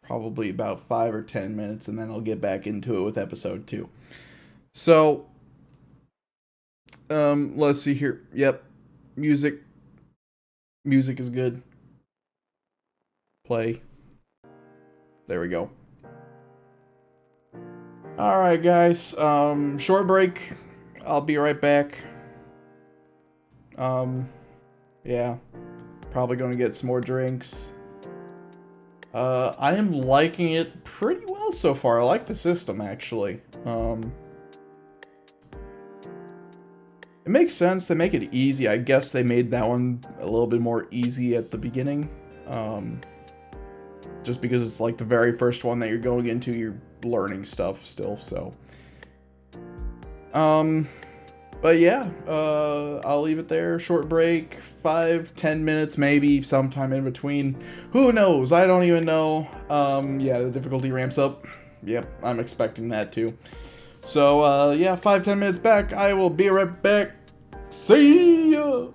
Probably about 5 or 10 minutes, and then I'll get back into it with episode 2. So, let's see here. Yep. Music is good. Play. There we go. Alright, guys. Short break. I'll be right back. Yeah. Probably gonna get some more drinks. I am liking it pretty well so far. I like the system, actually. It makes sense. They make it easy. I guess they made that one a little bit more easy at the beginning. Just because it's like the very first one that you're going into, you're learning stuff still, so. But yeah, I'll leave it there. Short break, 5-10 minutes maybe, sometime in between. Who knows? I don't even know. Yeah, the difficulty ramps up. Yep, I'm expecting that too. So, yeah, 5-10 minutes back. I will be right back. See ya!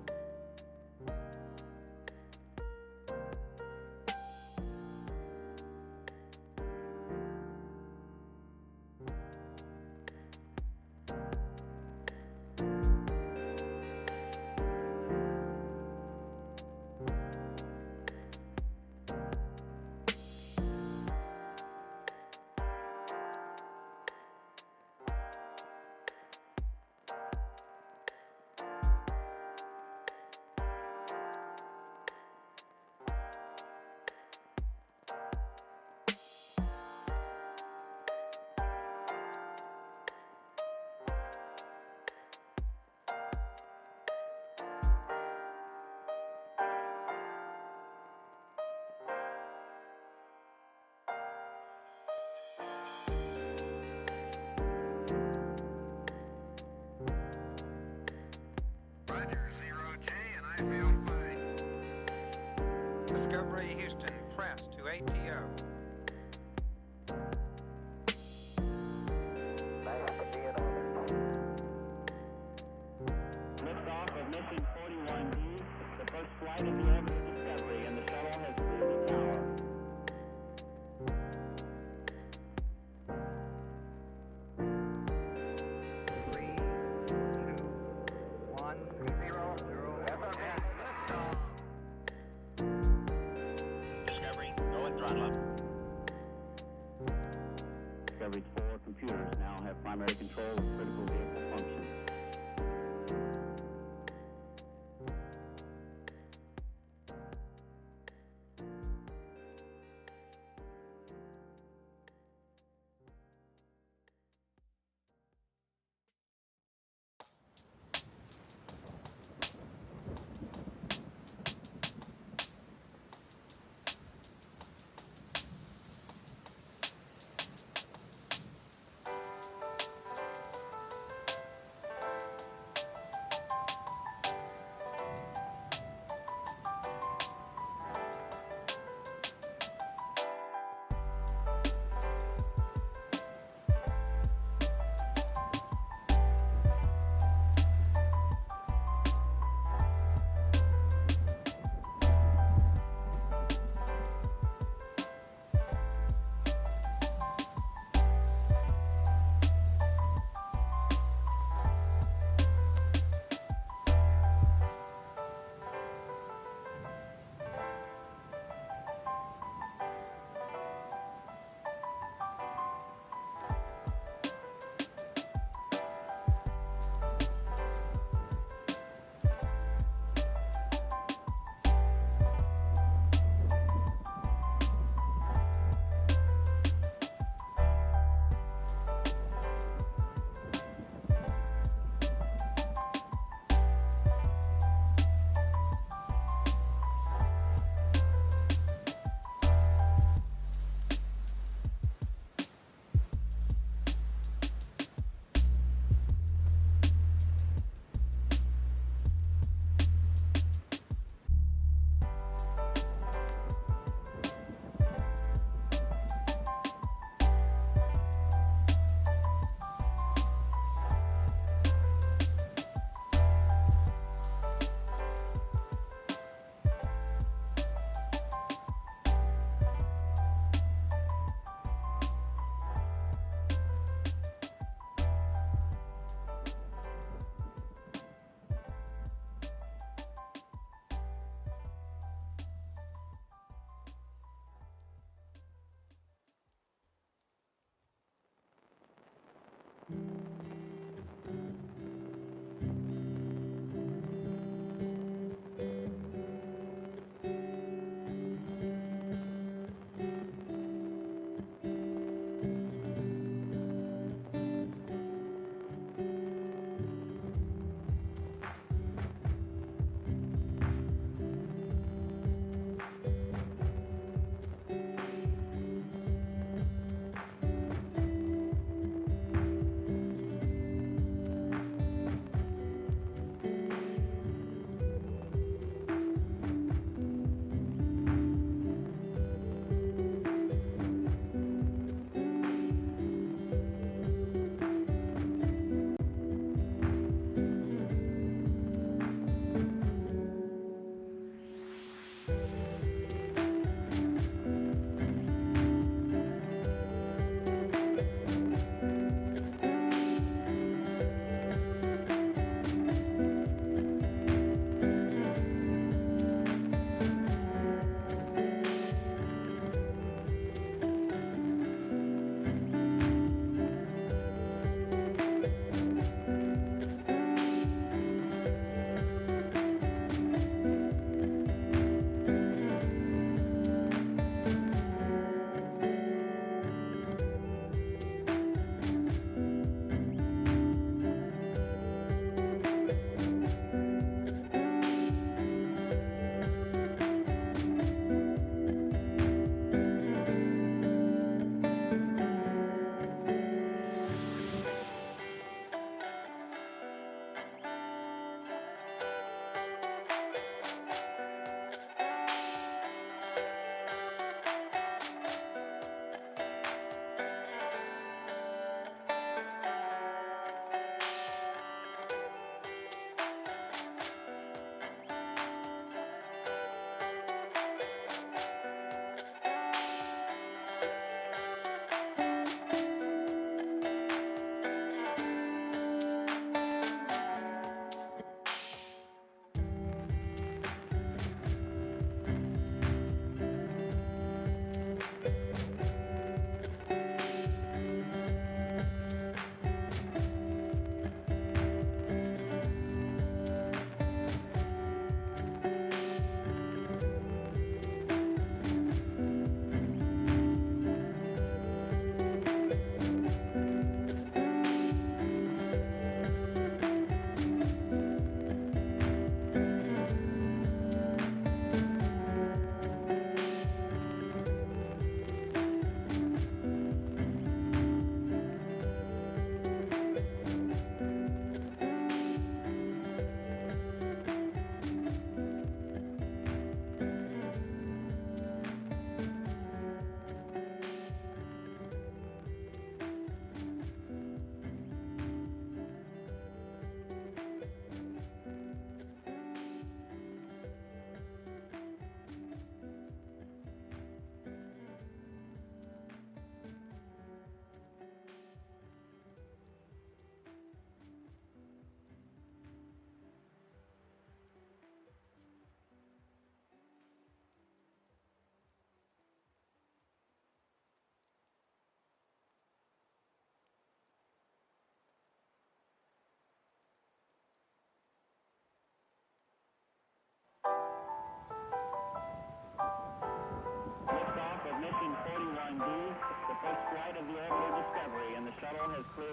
Discovery's 4 computers now have primary control of critical vehicle functions.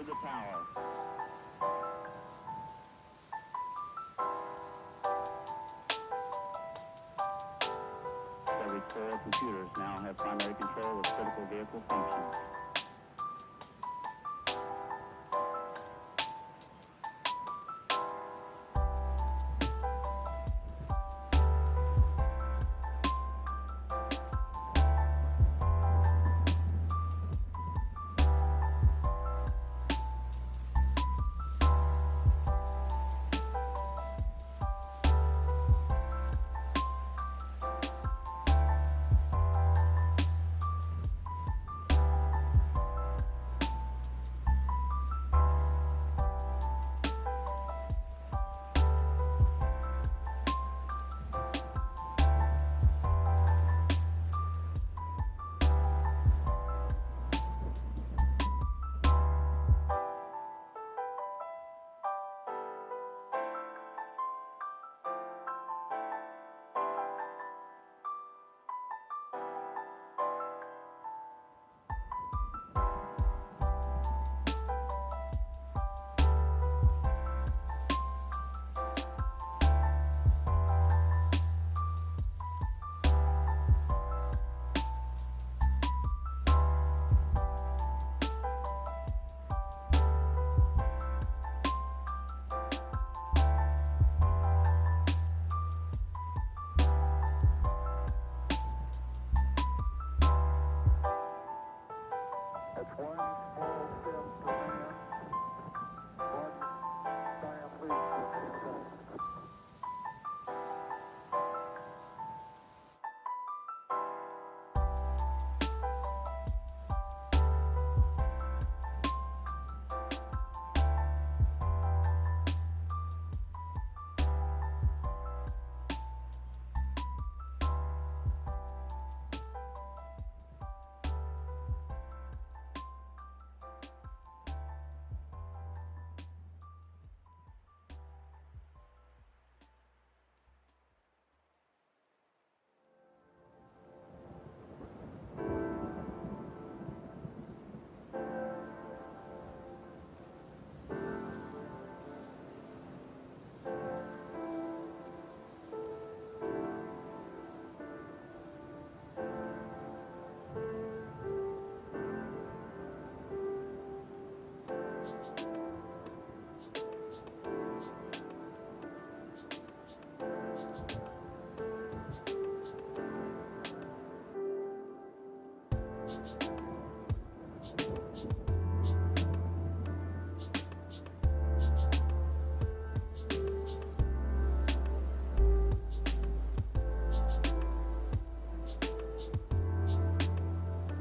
the tower. Every 4 computers now have primary control of critical vehicle functions. That's one small step for man, one giant leap for mankind.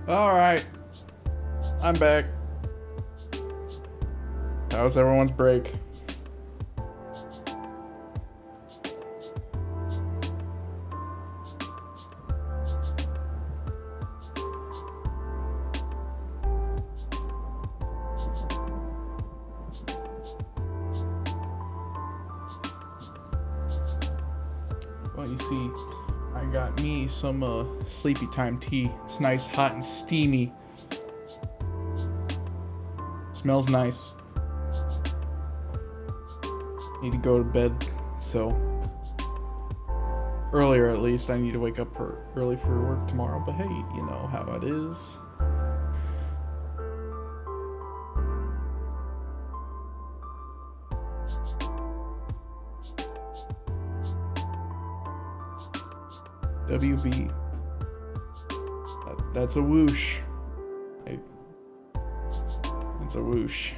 Alright. I'm back. How's everyone's break? Well, you see, I got me some sleepy time tea. It's nice, hot, and steamy. Smells nice. Need to go to bed, so earlier at least. I need to wake up early for work tomorrow, but hey, you know how it is. WB. That's a whoosh. It's a whoosh.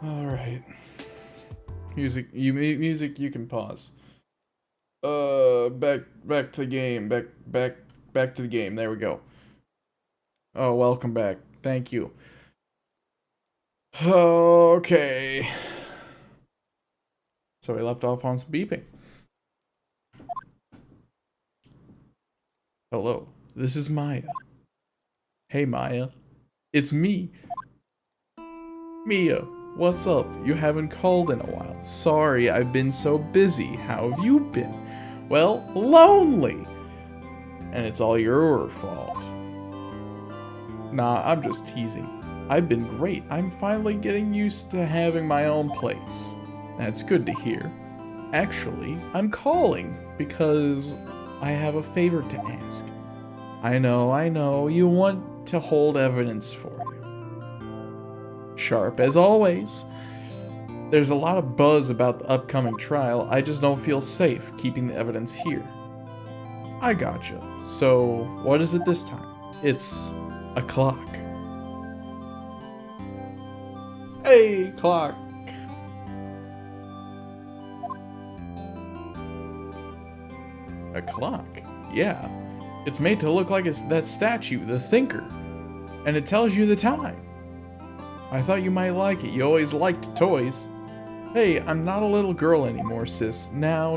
All right. Music. You can pause. Back to the game. Back to the game. There we go. Oh, welcome back. Thank you. Okay. So we left off on some beeping. Hello, this is Maya. Hey Maya, it's me. Mia, what's up? You haven't called in a while. Sorry, I've been so busy. How have you been? well, lonely. And it's all your fault. Nah, I'm just teasing. I've been great. I'm finally getting used to having my own place. That's good to hear. Actually, I'm calling because I have a favor to ask. I know, you want to hold evidence for you. Sharp as always. There's a lot of buzz about the upcoming trial. I just don't feel safe keeping the evidence here. I gotcha. So, what is it this time? It's a clock. Hey, clock. A clock? Yeah. It's made to look like it's that statue, the Thinker. And it tells you the time. I thought you might like it. You always liked toys. Hey, I'm not a little girl anymore, sis. Now,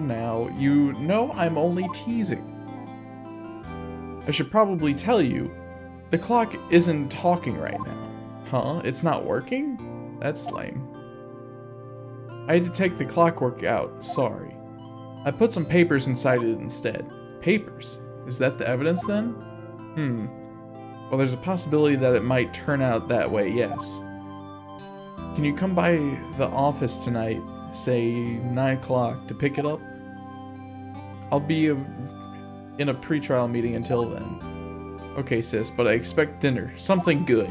you know I'm only teasing. I should probably tell you, the clock isn't talking right now. Huh? It's not working? That's lame. I had to take the clockwork out, sorry. I put some papers inside it instead. Papers? Is that the evidence then? Well, there's a possibility that it might turn out that way, yes. Can you come by the office tonight, say 9 o'clock, to pick it up? I'll be in a pre-trial meeting until then. Okay, sis, but I expect dinner. Something good.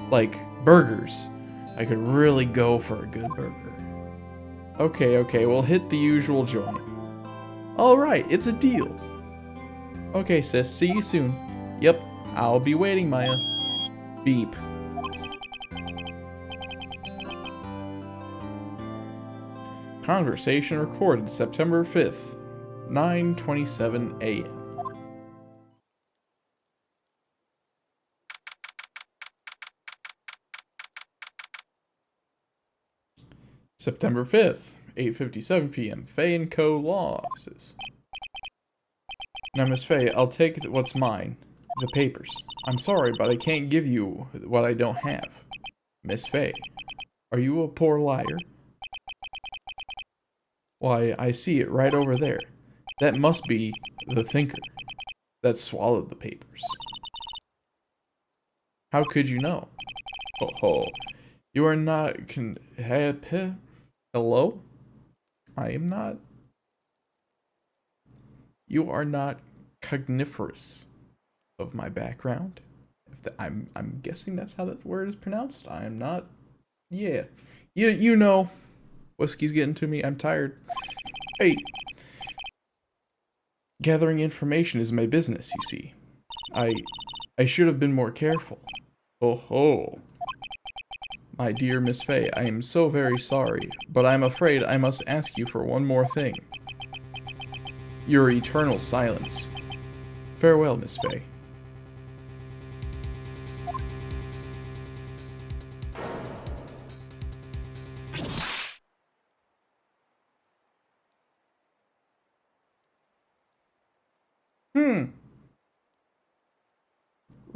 Like burgers. I could really go for a good burger. Okay, we'll hit the usual joint. Alright, it's a deal. Okay, sis, see you soon. Yep, I'll be waiting, Maya. Beep. Conversation recorded September 5th, 9:27 a.m. September 5th, 8:57 p.m. Faye & Co. Law Offices. Now, Miss Faye, I'll take what's mine. The papers. I'm sorry, but I can't give you what I don't have. Miss Faye, are you a poor liar? Why, I see it right over there. That must be the Thinker that swallowed the papers. How could you know? Oh, you are not hello? I am not. You are not cogniferous of my background. I'm guessing that's how that word is pronounced. I am not. Yeah. You know. Whiskey's getting to me. I'm tired. Hey. Gathering information is my business, you see. I should have been more careful. Oh. My dear Miss Faye, I am so very sorry, but I'm afraid I must ask you for one more thing. Your eternal silence. Farewell, Miss Faye.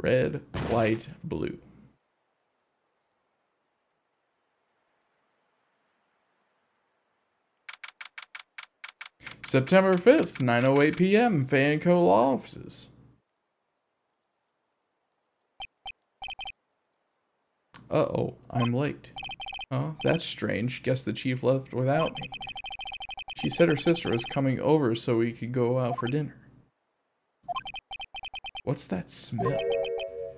Red, white, blue. September 5th, 9:08 p.m. Faye & Co. Law Offices. Uh-oh, I'm late. Oh, that's strange. Guess the chief left without me. She said her sister was coming over so we could go out for dinner. What's that smell?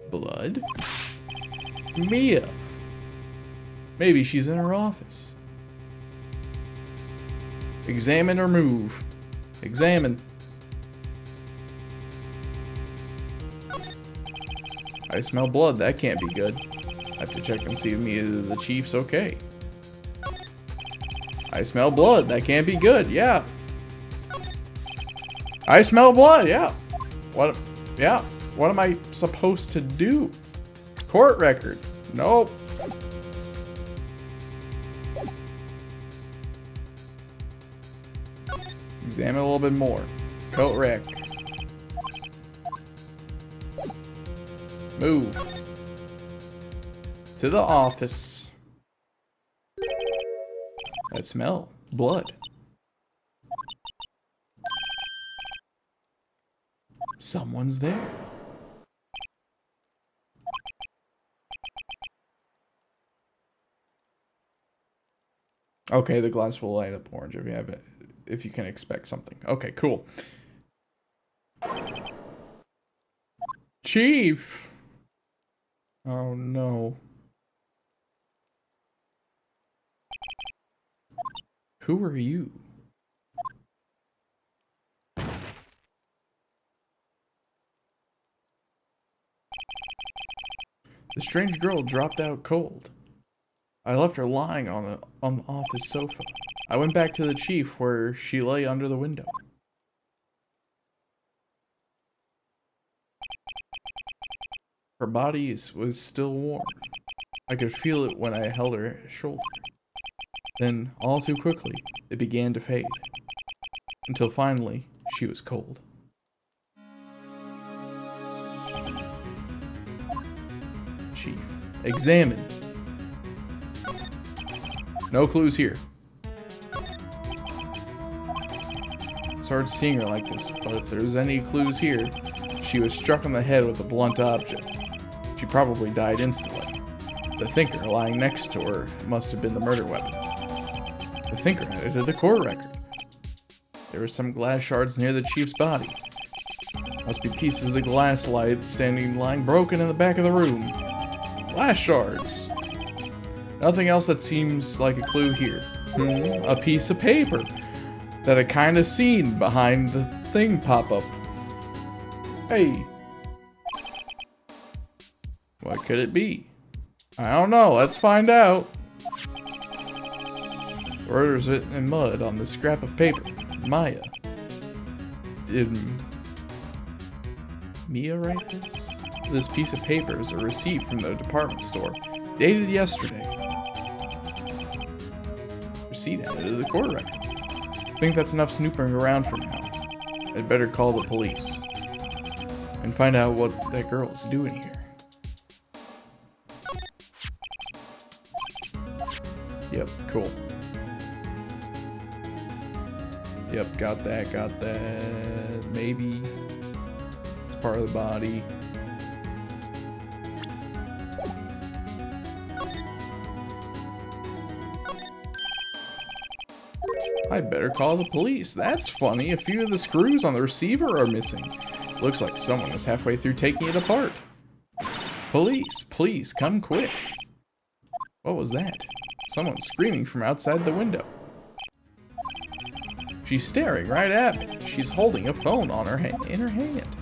Blood? Mia! Maybe she's in her office. Examine or move. Examine. I smell blood. That can't be good. I have to check and see if the chief's okay. I smell blood. That can't be good. Yeah. I smell blood. Yeah. What? Yeah. What am I supposed to do? Court record. Nope. Examine a little bit more. Coat rec. Move. To the office. That smell. Blood. Someone's there. Okay, the glass will light up orange if you have it, if you can expect something. Okay, cool. Chief! Oh no. Who are you? The strange girl dropped out cold. I left her lying on the office sofa. I went back to the chief where she lay under the window. Her body was still warm. I could feel it when I held her shoulder. Then, all too quickly, it began to fade. Until finally, she was cold. Chief. Examine. No clues here. It's hard seeing her like this, but if there's any clues here, she was struck on the head with a blunt object. She probably died instantly. The thinker lying next to her must have been the murder weapon. The thinker edited the court record. There were some glass shards near the chief's body. Must be pieces of the glass lying broken in the back of the room. Glass shards. Nothing else that seems like a clue here. A piece of paper that I kinda seen behind the thing pop up. Hey. What could it be? I don't know. Let's find out. Orders it in mud on this scrap of paper. Maya. Did Mia write this? This piece of paper is a receipt from the department store, dated yesterday. Receipt added to the court record. I think that's enough snooping around for now. I'd better call the police and find out what that girl is doing here. Yep, cool. Yep, got that. Maybe it's part of the body. I'd better call the police. That's funny. A few of the screws on the receiver are missing. Looks like someone is halfway through taking it apart. Police, please come quick. What was that? Someone's screaming from outside the window. She's staring right at me. She's holding a phone on in her hand.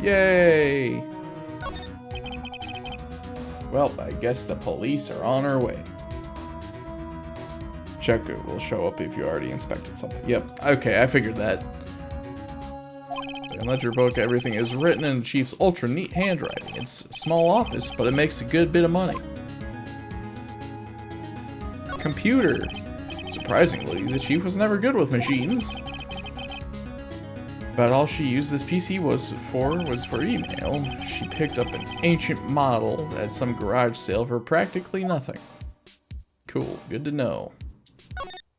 Yay! Well, I guess the police are on our way. Check it will show up if you already inspected something. Yep, okay, I figured that. In Ledger Book, everything is written in the chief's ultra neat handwriting. It's a small office, but it makes a good bit of money. Computer. Surprisingly, the chief was never good with machines. But all she used this PC was for email. She picked up an ancient model at some garage sale for practically nothing. Cool, good to know.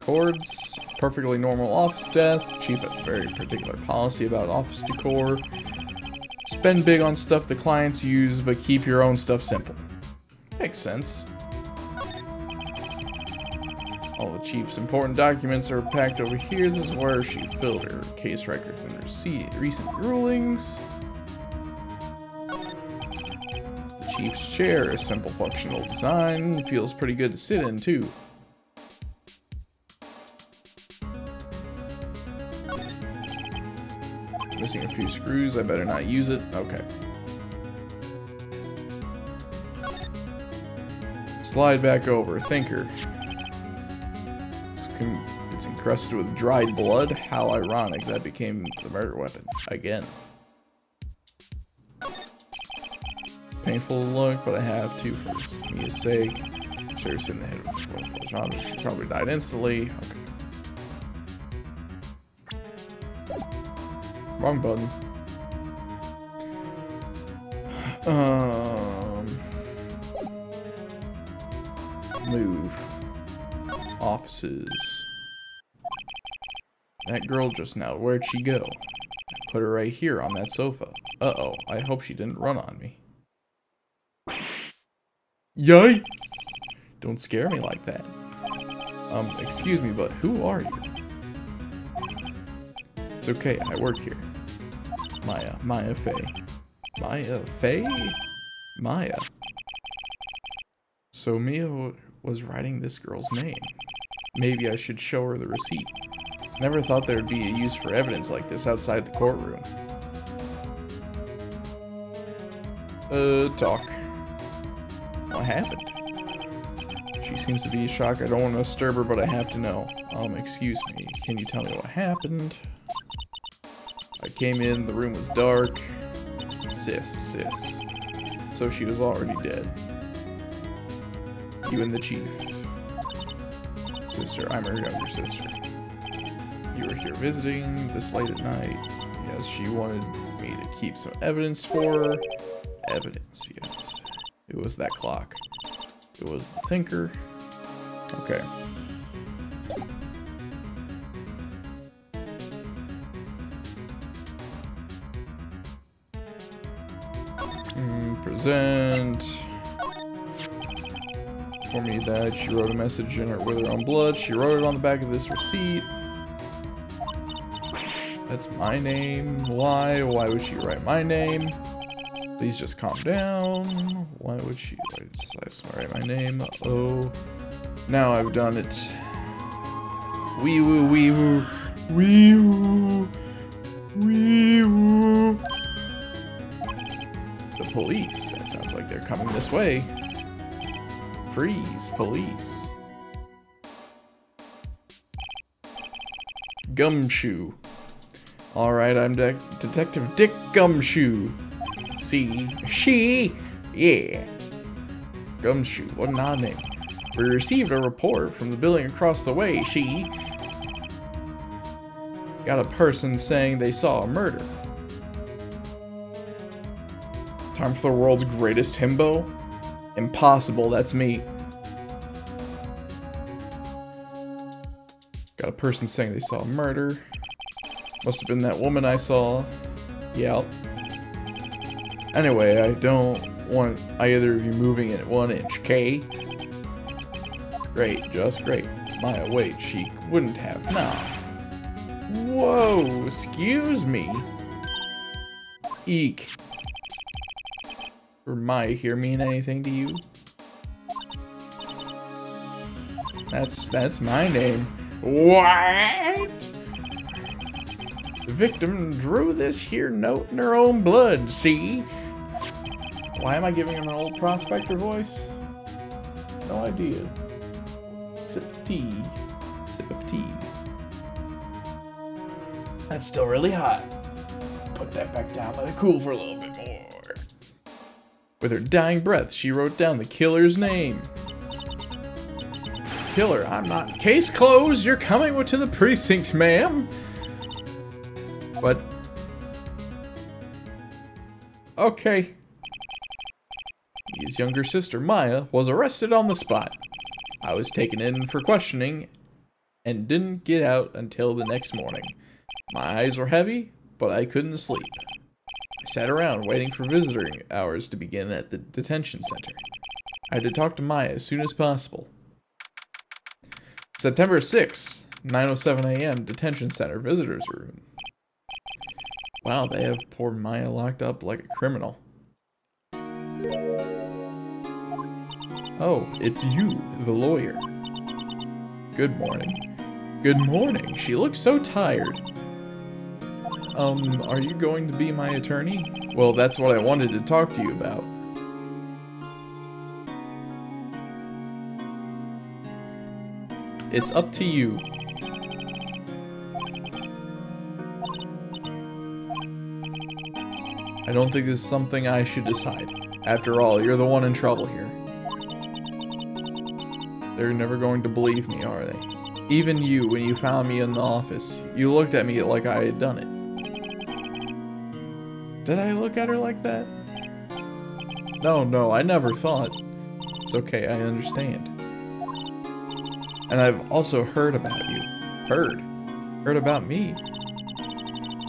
Cords, perfectly normal office desk. Chief had a very particular policy about office decor. Spend big on stuff the clients use, but keep your own stuff simple. Makes sense. All the chief's important documents are packed over here. This is where she filled her case records and recent rulings. The chief's chair is simple functional design. Feels pretty good to sit in, too. Missing a few screws. I better not use it. Okay. Slide back over. Thinker. It's encrusted with dried blood. How ironic that became the murder weapon again. Painful to look, but I have to for Mia's sake. Sure, in the head with she probably died instantly. Okay. Wrong button. Move. Offices. That girl just now, where'd she go? I put her right here on that sofa. Uh-oh, I hope she didn't run on me. Yikes! Don't scare me like that. Excuse me, but who are you? It's okay, I work here. Maya Faye. Maya Faye? Maya. So Mia was writing this girl's name. Maybe I should show her the receipt. Never thought there would be a use for evidence like this outside the courtroom. Talk. What happened? She seems to be shocked. I don't want to disturb her, but I have to know. Excuse me. Can you tell me what happened? I came in, the room was dark. Sis. So she was already dead. You and the chief. Sister, I'm her younger sister. You were here visiting this late at night. Yes, she wanted me to keep some evidence for her. Evidence, yes. It was that clock. It was the thinker. Okay. Present. For me that she wrote a message in her with her own blood. She wrote it on the back of this receipt. That's my name. Why? Why would she write my name? Please just calm down. Why would she write my name? Oh. Now I've done it. Wee woo, wee woo. Wee woo. Wee woo. The police. That sounds like they're coming this way. Freeze, police. Gumshoe. Alright, I'm Detective Dick Gumshoe. She? Yeah. Gumshoe, what an odd name. We received a report from the building across the way. She got a person saying they saw a murder. Time for the world's greatest himbo? Impossible, that's me. Got a person saying they saw a murder. Must have been that woman I saw. Yeah. Anyway, I don't want either of you moving it 1 inch, K? Great, just great. Maya, wait, she wouldn't have. Nah. Whoa, excuse me. Eek. Or Maya here mean anything to you? That's my name. What? The victim drew this here note in her own blood, see? Why am I giving him an old prospector voice? No idea. Sip of tea. Sip of tea. That's still really hot. Put that back down, let it cool for a little bit more. With her dying breath, she wrote down the killer's name. Killer, I'm not. Case closed. You're coming to the precinct, ma'am. What? Okay. His younger sister, Maya, was arrested on the spot. I was taken in for questioning and didn't get out until the next morning. My eyes were heavy, but I couldn't sleep. I sat around waiting for visiting hours to begin at the detention center. I had to talk to Maya as soon as possible. September 6th, 9:07 a.m., detention center visitors room. Wow, they have poor Maya locked up like a criminal. Oh, it's you, the lawyer. Good morning. Good morning. She looks so tired. Are you going to be my attorney? Well, that's what I wanted to talk to you about. It's up to you. I don't think this is something I should decide. After all, you're the one in trouble here. They're never going to believe me, are they? Even you, when you found me in the office, you looked at me like I had done it. Did I look at her like that? No, I never thought. It's okay, I understand. And I've also heard about you. Heard Heard about me?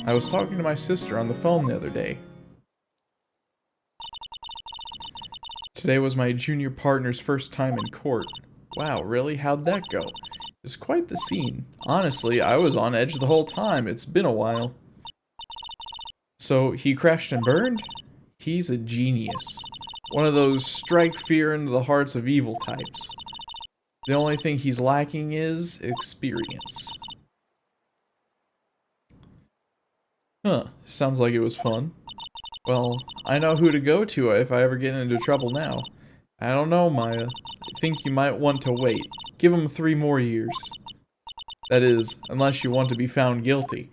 I was talking to my sister on the phone the other day. Today was my junior partner's first time in court. Wow, really? How'd that go? It's quite the scene. Honestly, I was on edge the whole time. It's been a while. So, he crashed and burned? He's a genius. One of those strike fear into the hearts of evil types. The only thing he's lacking is experience. Huh, sounds like it was fun. Well, I know who to go to if I ever get into trouble now. I don't know, Maya. I think you might want to wait. Give him 3 more years. That is, unless you want to be found guilty.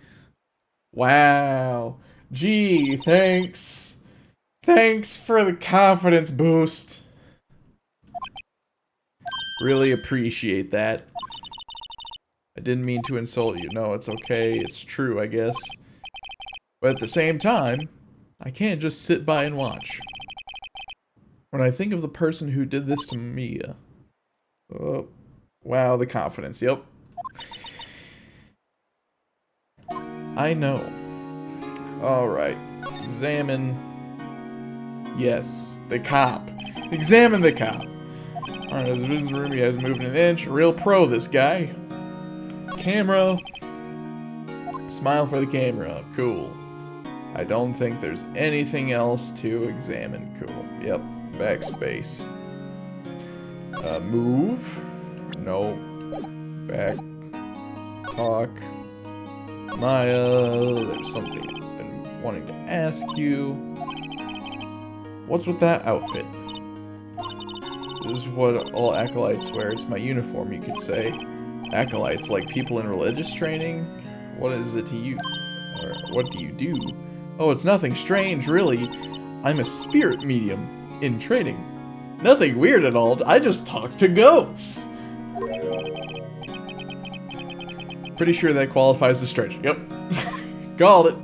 Wow. Gee, thanks. Thanks for the confidence boost. Really appreciate that. I didn't mean to insult you. No, it's okay. It's true, I guess. But at the same time, I can't just sit by and watch. When I think of the person who did this to Mia... Oh, wow, the confidence. Yep. I know. Alright. Examine... Yes, the cop. Examine the cop. Alright, as this room, he hasn't moved an inch. Real pro, this guy. Camera. Smile for the camera. Cool. I don't think there's anything else to examine. Cool. Yep. Backspace. Move. No. Back. Talk. Maya, there's something I've been wanting to ask you. What's with that outfit? This is what all acolytes wear. It's my uniform, you could say. Acolytes, like people in religious training? What is it to you? Or what do you do? Oh, it's nothing strange, really. I'm a spirit medium in training. Nothing weird at all. I just talk to ghosts. Pretty sure that qualifies as stretch. Yep. Called it.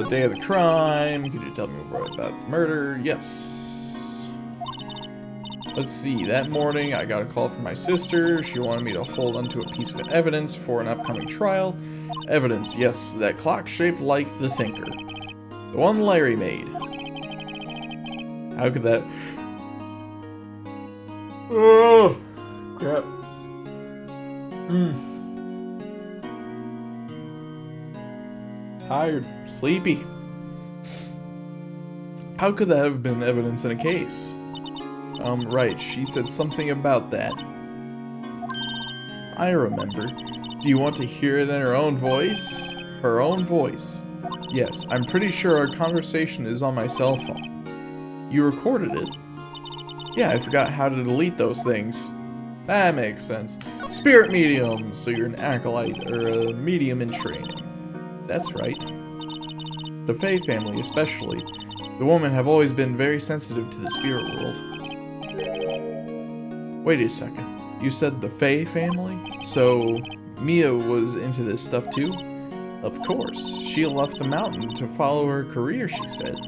Day of the crime. Could you tell me more about the murder? Yes. Let's see. That morning, I got a call from my sister. She wanted me to hold onto a piece of evidence for an upcoming trial. Evidence, yes, that clock shaped like the Thinker. The one Larry made. How could that... Oh! Crap. Tired. Sleepy. How could that have been evidence in a case? Right, she said something about that. I remember. Do you want to hear it in her own voice? Her own voice. Yes, I'm pretty sure our conversation is on my cell phone. You recorded it? Yeah, I forgot how to delete those things. That makes sense. Spirit medium, so you're an acolyte, or a medium in training. That's right. The Fae family especially. The women have always been very sensitive to the spirit world. Wait a second. You said the Fae family? So, Mia was into this stuff too? Of course. She left the mountain to follow her career, she said.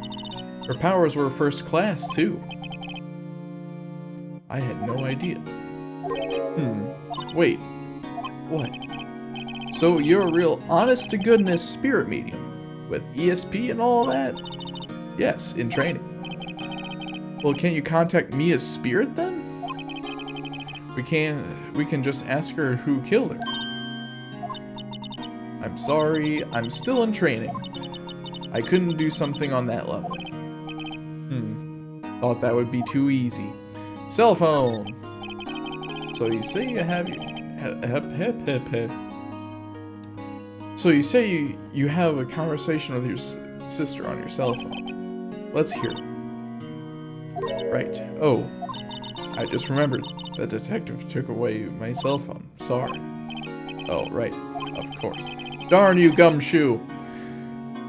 Her powers were first class too. I had no idea. Wait. What? So you're a real honest-to-goodness spirit medium? With ESP and all that? Yes, in training. Well, can't you contact Mia's spirit then? We can just ask her who killed her. I'm sorry, I'm still in training. I couldn't do something on that level. Thought that would be too easy. Cell phone! So you say you have... So you say you have a conversation with your sister on your cell phone. Let's hear it. Right. Oh, I just remembered. The detective took away my cell phone. Sorry. Oh, right. Of course. Darn you, Gumshoe!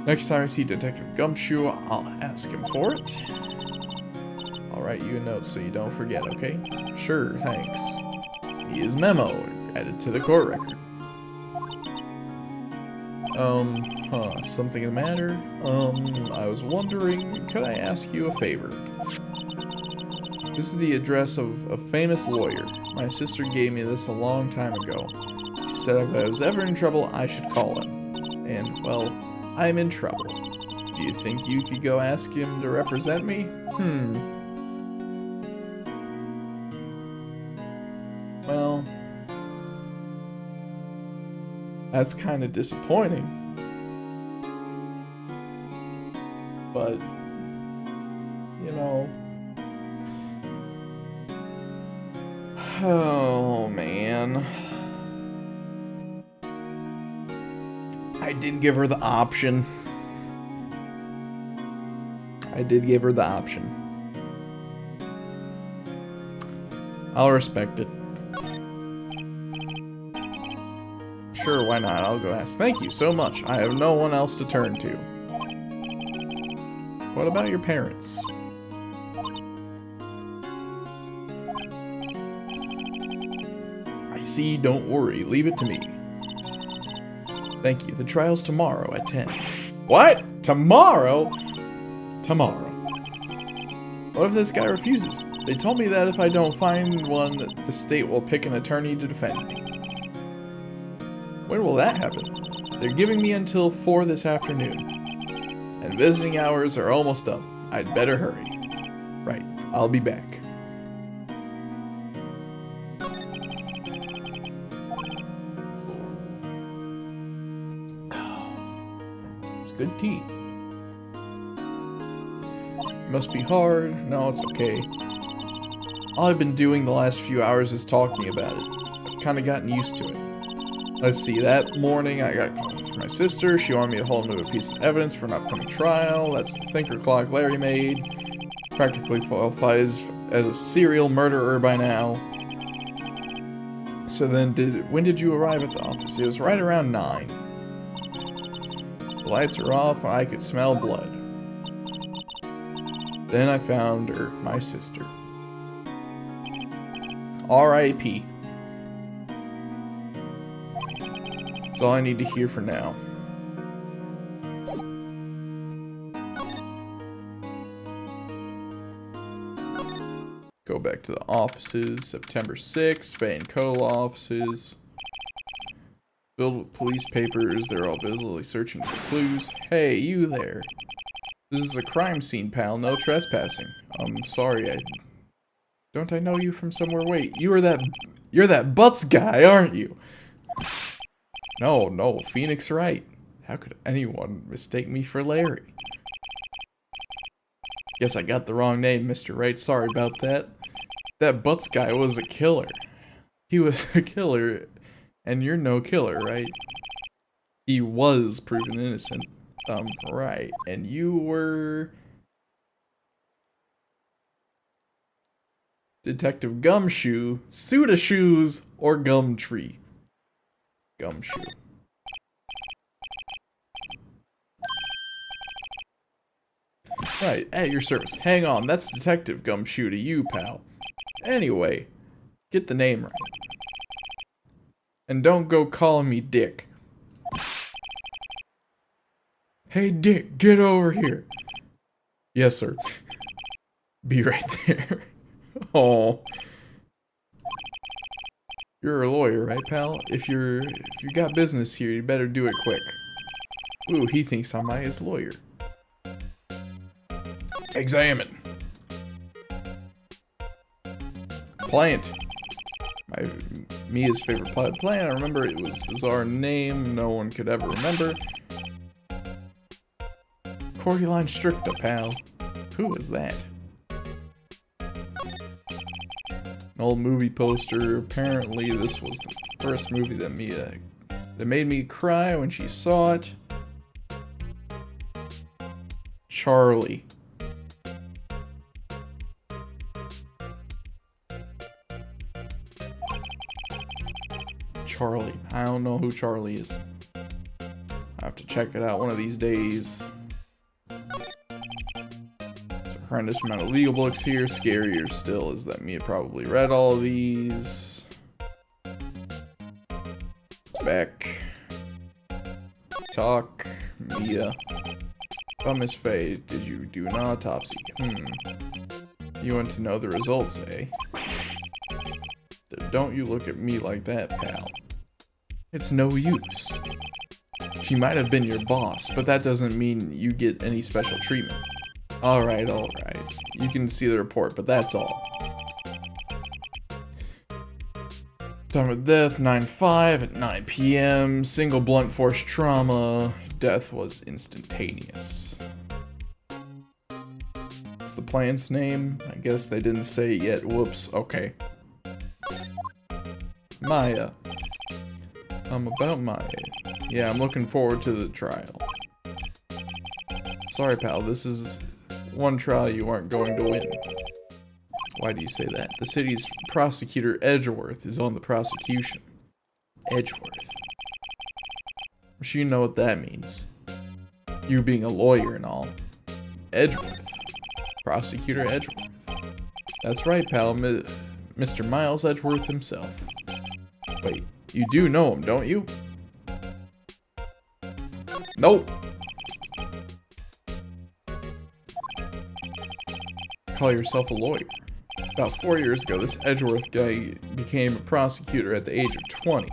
Next time I see Detective Gumshoe, I'll ask him for it. I'll write you a note so you don't forget, okay? Sure, thanks. He is memo, added to the court record. Something the matter? I was wondering, could I ask you a favor? This is the address of a famous lawyer. My sister gave me this a long time ago. She said if I was ever in trouble, I should call him. And, well, I'm in trouble. Do you think you could go ask him to represent me? Well, that's kind of disappointing. But, you know... Oh, man. I did give her the option. I'll respect it. Sure, why not? I'll go ask. Thank you so much. I have no one else to turn to. What about your parents? I see, don't worry. Leave it to me. Thank you. The trial's tomorrow at 10. What? Tomorrow? Tomorrow. What if this guy refuses? They told me that if I don't find one, the state will pick an attorney to defend me. When will that happen? They're giving me until 4 this afternoon. And visiting hours are almost up. I'd better hurry. Right. I'll be back. It's good tea. Must be hard. No, it's okay. All I've been doing the last few hours is talking about it. I've kind of gotten used to it. Let's see, that morning I got called from my sister. She wanted me to hold him to a piece of evidence for an upcoming trial. That's the thinker clock Larry made. Practically qualifies as a serial murderer by now. So then, when did you arrive at the office? It was right around 9. The lights are off and I could smell blood. Then I found her, my sister. R.I.P. That's all I need to hear for now. Go back to the offices. September 6th, Fay and Cole offices. Filled with police papers. They're all busily searching for clues. Hey, you there. This is a crime scene, pal. No trespassing. I'm sorry, Don't I know you from somewhere? Wait, you're that Butts guy, aren't you? No, Phoenix Wright. How could anyone mistake me for Larry? Guess I got the wrong name, Mr. Wright. Sorry about that. That Butts guy was a killer. He was a killer, and you're no killer, right? He was proven innocent. Right. And you were... Detective Gumshoe, Suda Shoes, or Gumtree? Gumshoe. Right, at your service. Hang on, that's Detective Gumshoe to you, pal. Anyway, get the name right. And don't go calling me Dick. Hey, Dick, get over here. Yes, sir. Be right there. Oh. You're a lawyer, right, pal? If you got business here, you better do it quick. Ooh, he thinks I'm his lawyer. Examine. Plant. Mia's favorite plant. I remember it was a bizarre name no one could ever remember. Cordyline stricta, pal. Who is that? An old movie poster. Apparently this was the first movie that made me cry when she saw it. Charlie. Charlie. I don't know who Charlie is. I have to check it out one of these days. Horrendous amount of legal books here. Scarier still is that Mia probably read all of these. Back. Talk. Mia. Oh, Miss Faye, did you do an autopsy? You want to know the results, eh? Don't you look at me like that, pal. It's no use. She might have been your boss, but that doesn't mean you get any special treatment. Alright, alright. You can see the report, but that's all. Time of death, 9/5 at 9 p.m. Single blunt force trauma. Death was instantaneous. What's the plant's name? I guess they didn't say it yet. Whoops. Okay. Maya. About Maya. Yeah, I'm looking forward to the trial. Sorry, pal. This is one trial you aren't going to win. Why do you say that? The city's prosecutor, Edgeworth, is on the prosecution. Edgeworth. I'm sure you know what that means. You being a lawyer and all. Edgeworth. Prosecutor Edgeworth. That's right, pal. Mr. Miles Edgeworth himself. Wait, you do know him, don't you? Nope. Call yourself a lawyer. About 4 years ago, this Edgeworth guy became a prosecutor at the age of 20.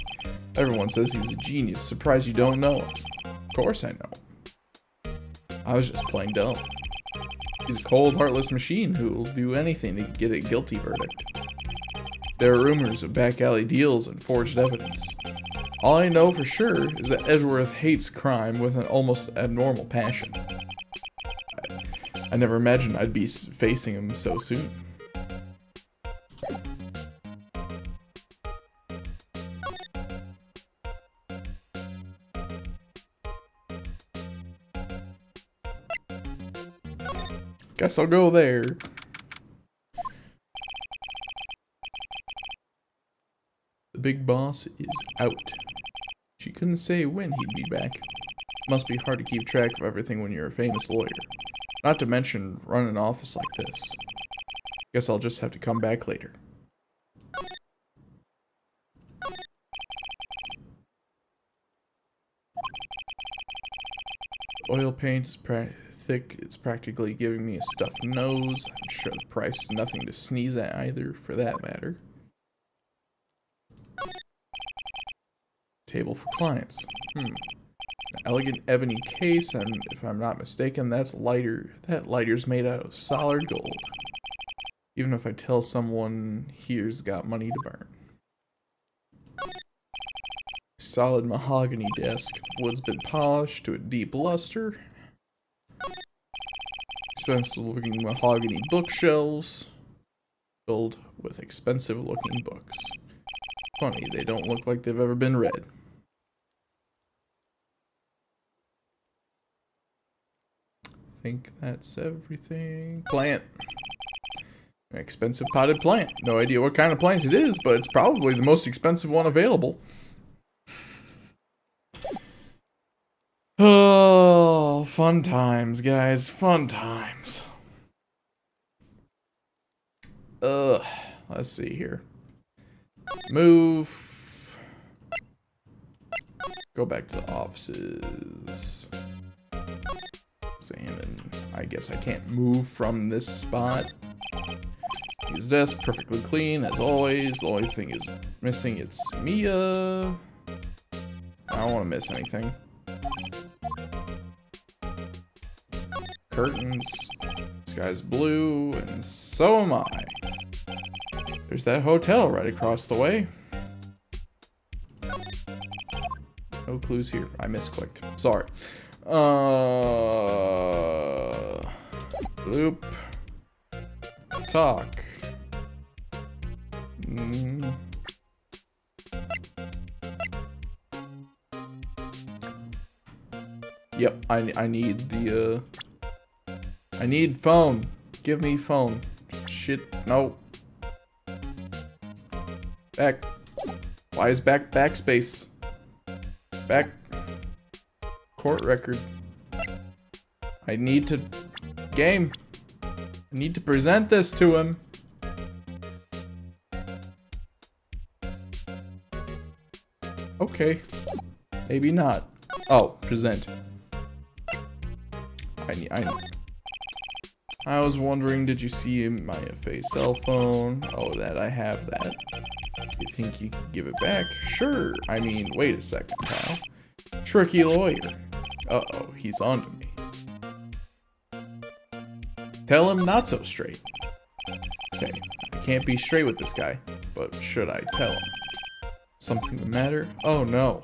Everyone says he's a genius. Surprised you don't know him. Of course I know. I was just plain dumb. He's a cold, heartless machine who will do anything to get a guilty verdict. There are rumors of back alley deals and forged evidence. All I know for sure is that Edgeworth hates crime with an almost abnormal passion. I never imagined I'd be facing him so soon. Guess I'll go there. The big boss is out. She couldn't say when he'd be back. Must be hard to keep track of everything when you're a famous lawyer. Not to mention run an office like this. Guess I'll just have to come back later. Oil paint is thick. It's practically giving me a stuffed nose. I'm sure the price is nothing to sneeze at either, for that matter. Table for clients. An elegant ebony case, and if I'm not mistaken, that's lighter. That lighter's made out of solid gold. Even if I tell someone here's got money to burn. Solid mahogany desk. The wood's been polished to a deep luster. Expensive looking mahogany bookshelves. Filled with expensive looking books. Funny, they don't look like they've ever been read. I think that's everything. Plant. An expensive potted plant. No idea what kind of plant it is, but it's probably the most expensive one available. Oh, fun times, guys. Fun times. Let's see here. Move. Go back to the offices. Examine. I guess I can't move from this spot. His desk perfectly clean as always. The only thing is missing, it's Mia. I don't want to miss anything. Curtains. Sky's blue, and so am I. There's that hotel right across the way. No clues here. I misclicked. Sorry. Bloop. Talk. Yep, I need the, I need phone. Give me phone. Shit, no. Back. Why is backspace? Back. Court record. I need to, game. I need to present this to him. Okay. Maybe not. Oh, present. I was wondering, did you see my face cell phone? Oh, that I have that. You think you can give it back? Sure. I mean, wait a second, pal. Tricky lawyer. Uh-oh, he's on to me. Tell him not so straight. Okay, I can't be straight with this guy, but should I tell him? Something the matter? Oh no,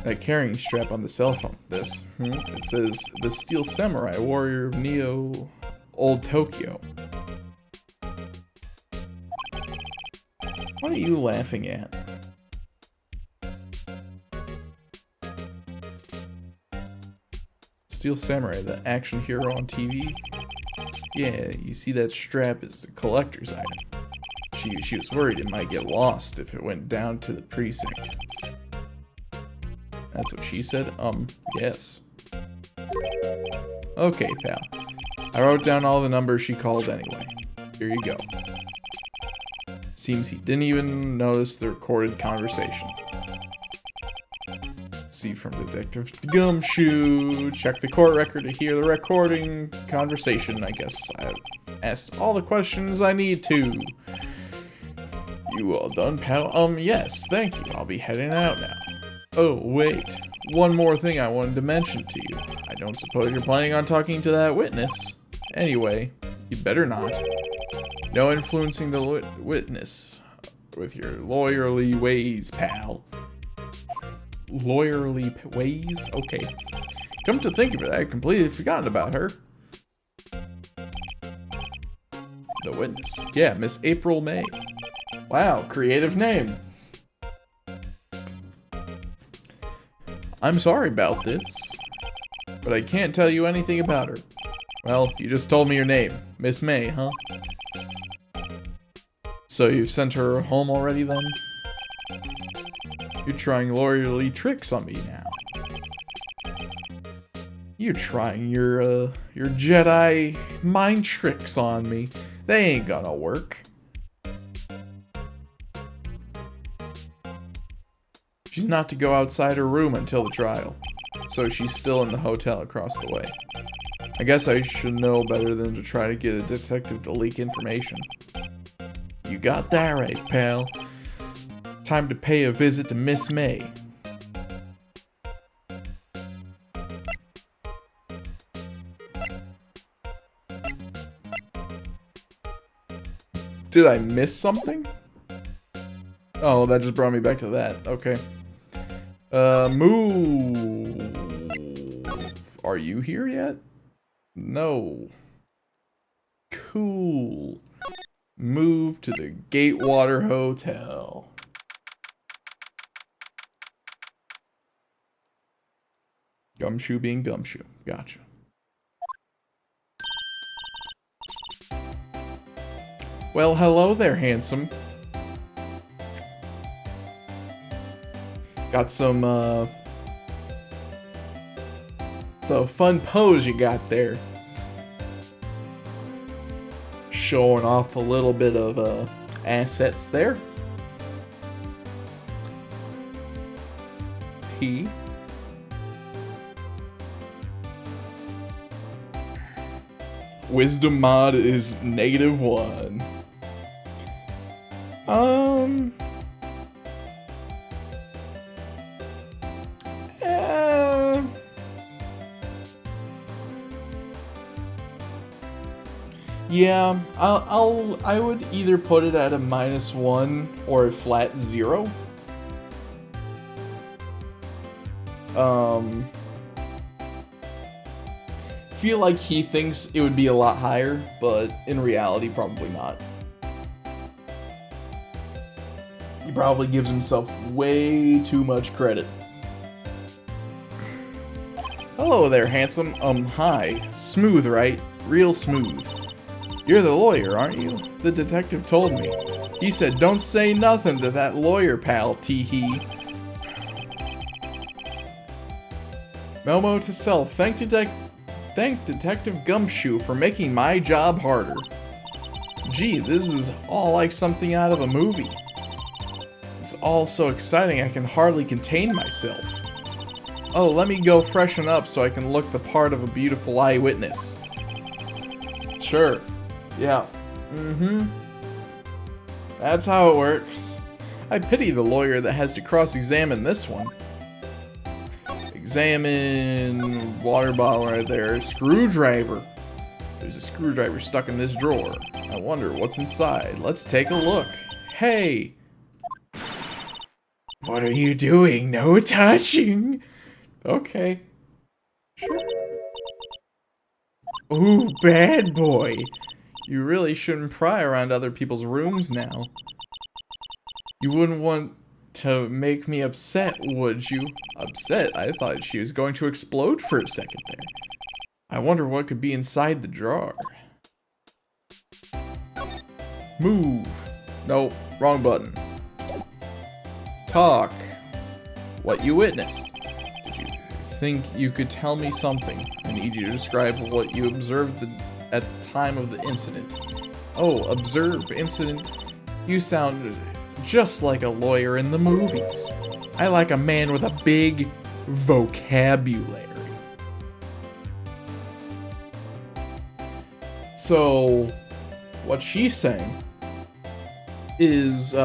that carrying strap on the cell phone. This, it says, the Steel Samurai, warrior of Neo Old Tokyo. What are you laughing at? Steel Samurai, the action hero on TV? Yeah, you see that strap is a collector's item. She was worried it might get lost if it went down to the precinct. That's what she said? Yes. Okay, pal. I wrote down all the numbers she called anyway. Here you go. Seems he didn't even notice the recorded conversation. See from Detective Gumshoe. Check the court record to hear the recording conversation. I guess I've asked all the questions I need to. You all done, pal? Yes, thank you. I'll be heading out now. Oh, wait. One more thing I wanted to mention to you. I don't suppose you're planning on talking to that witness. Anyway, you better not. No influencing the witness with your lawyerly ways, pal. Lawyerly ways? Okay. Come to think of it, I had completely forgotten about her. The witness. Yeah, Miss April May. Wow, creative name. I'm sorry about this, but I can't tell you anything about her. Well, you just told me your name. Miss May, huh? So you've sent her home already then? You're trying lawyerly tricks on me now. You're trying your Jedi mind tricks on me. They ain't gonna work. She's not to go outside her room until the trial, so she's still in the hotel across the way. I guess I should know better than to try to get a detective to leak information. You got that right, pal. Time to pay a visit to Miss May. Did I miss something? Oh, that just brought me back to that. Okay. Move. Are you here yet? No. Cool. Move to the Gatewater Hotel. Gumshoe being Gumshoe. Gotcha. Well, hello there, handsome. Got some fun pose you got there. Showing off a little bit of assets there. T. Wisdom mod is -1. Yeah, I would either put it at a -1 or a flat 0. Feel like he thinks it would be a lot higher, but in reality, probably not. He probably gives himself way too much credit. Hello there, handsome. Hi. Smooth, right? Real smooth. You're the lawyer, aren't you? The detective told me. He said, don't say nothing to that lawyer, pal, tee-hee. Momo to self. Thank Detective Gumshoe for making my job harder. Gee, this is all like something out of a movie. It's all so exciting I can hardly contain myself. Oh, let me go freshen up so I can look the part of a beautiful eyewitness. Sure. Yeah. That's how it works. I pity the lawyer that has to cross-examine this one. Examine water bottle right there. Screwdriver. There's a screwdriver stuck in this drawer. I wonder what's inside. Let's take a look. Hey! What are you doing? No touching! Okay. Ooh, bad boy. You really shouldn't pry around other people's rooms now. You wouldn't want to make me upset, would you? Upset? I thought she was going to explode for a second there. I wonder what could be inside the drawer. Move. Nope, wrong button. Talk. What you witnessed. Did you think you could tell me something? I need you to describe what you observed at the time of the incident. Oh, observe incident. You sound just like a lawyer in the movies. I like a man with a big vocabulary. So, what she's saying is,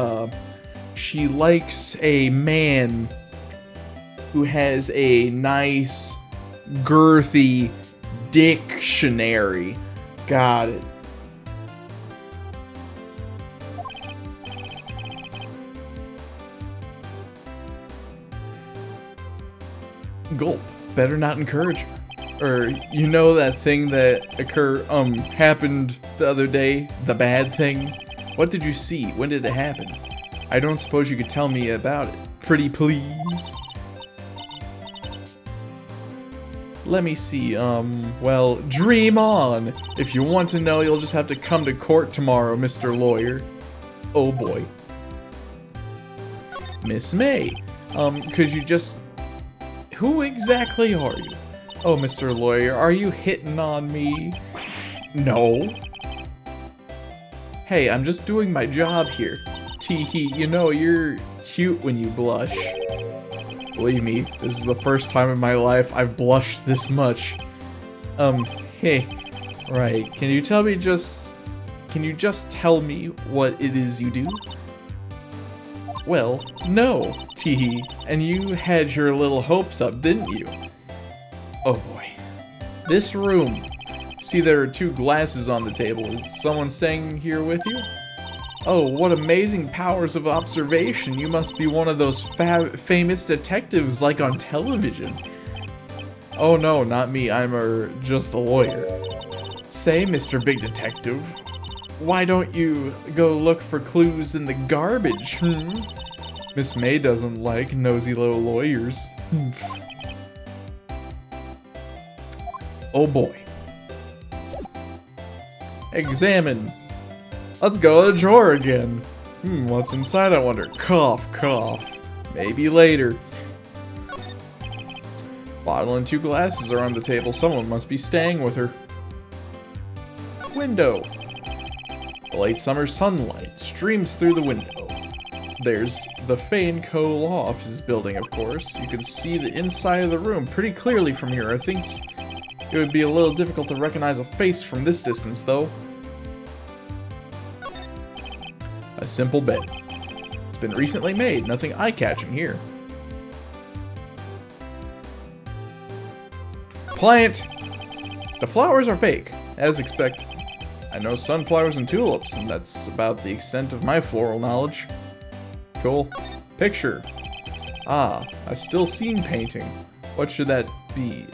she likes a man who has a nice, girthy dictionary. Got it. Gulp. Better not encourage her. Or, you know that thing that happened the other day? The bad thing? What did you see? When did it happen? I don't suppose you could tell me about it. Pretty please? Let me see, well, dream on! If you want to know, you'll just have to come to court tomorrow, Mr. Lawyer. Oh boy. Miss May, could you just... Who exactly are you? Oh, Mr. Lawyer, are you hitting on me? No. Hey, I'm just doing my job here. Tee-hee, you know, you're cute when you blush. Believe me, this is the first time in my life I've blushed this much. Hey. Right, can you just tell me what it is you do? Well, no, Tee-hee, and you had your little hopes up, didn't you? Oh boy. This room. See, there are 2 glasses on the table. Is someone staying here with you? Oh, what amazing powers of observation. You must be one of those famous detectives like on television. Oh no, not me. I'm just a lawyer. Say, Mr. Big Detective, why don't you go look for clues in the garbage, Miss May doesn't like nosy little lawyers. Oh boy. Examine. Let's go to the drawer again. What's inside, I wonder? Cough, cough. Maybe later. Bottle and 2 glasses are on the table. Someone must be staying with her. Window. The late summer sunlight streams through the window. There's the Fane Co. Law Offices building, of course. You can see the inside of the room pretty clearly from here. I think it would be a little difficult to recognize a face from this distance, though. A simple bed. It's been recently made. Nothing eye-catching here. Plant! The flowers are fake, as expected. I know sunflowers and tulips, and that's about the extent of my floral knowledge. Cool. Picture. Ah, a still scene painting. What should that be?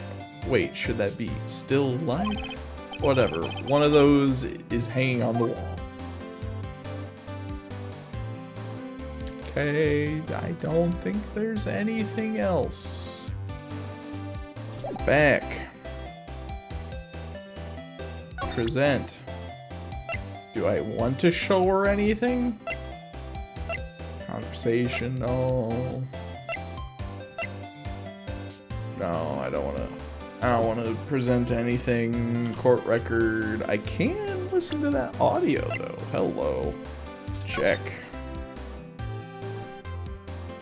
Wait, should that be still life? Whatever. One of those is hanging on the wall. Okay, I don't think there's anything else. Back. Present. Do I want to show her anything? Conversation, no. No, I don't want to present anything. Court record. I can listen to that audio though. Hello. Check.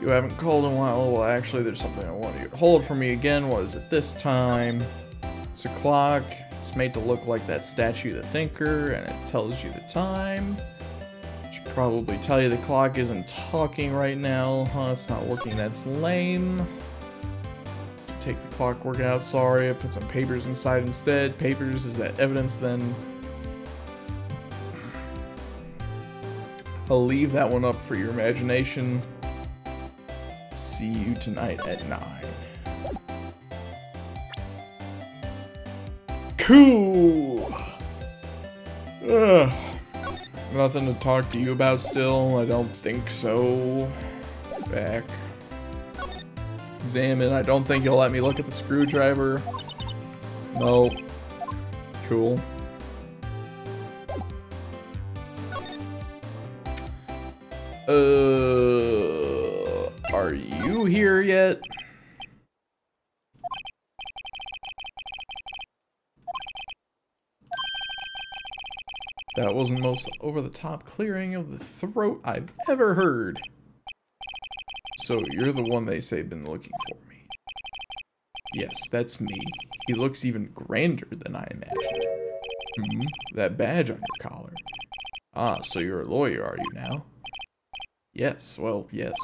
You haven't called in a while. Well, actually, there's something I want you to hold for me again. What is it this time? It's a clock. It's made to look like that statue, the thinker, and it tells you the time. Should probably tell you the clock isn't talking right now. Huh, it's not working. That's lame. Take the clock working out. Sorry, I put some papers inside instead. Papers, is that evidence then? I'll leave that one up for your imagination. See you tonight at 9. Cool! Ugh. Nothing to talk to you about still? I don't think so. Back. Examine. I don't think you'll let me look at the screwdriver. No. Cool. Are you here yet? That wasn't the most over-the-top clearing of the throat I've ever heard. So you're the one they say been looking for me. Yes, that's me. He looks even grander than I imagined. That badge on your collar. Ah, so you're a lawyer, are you now? Yes, well, yes.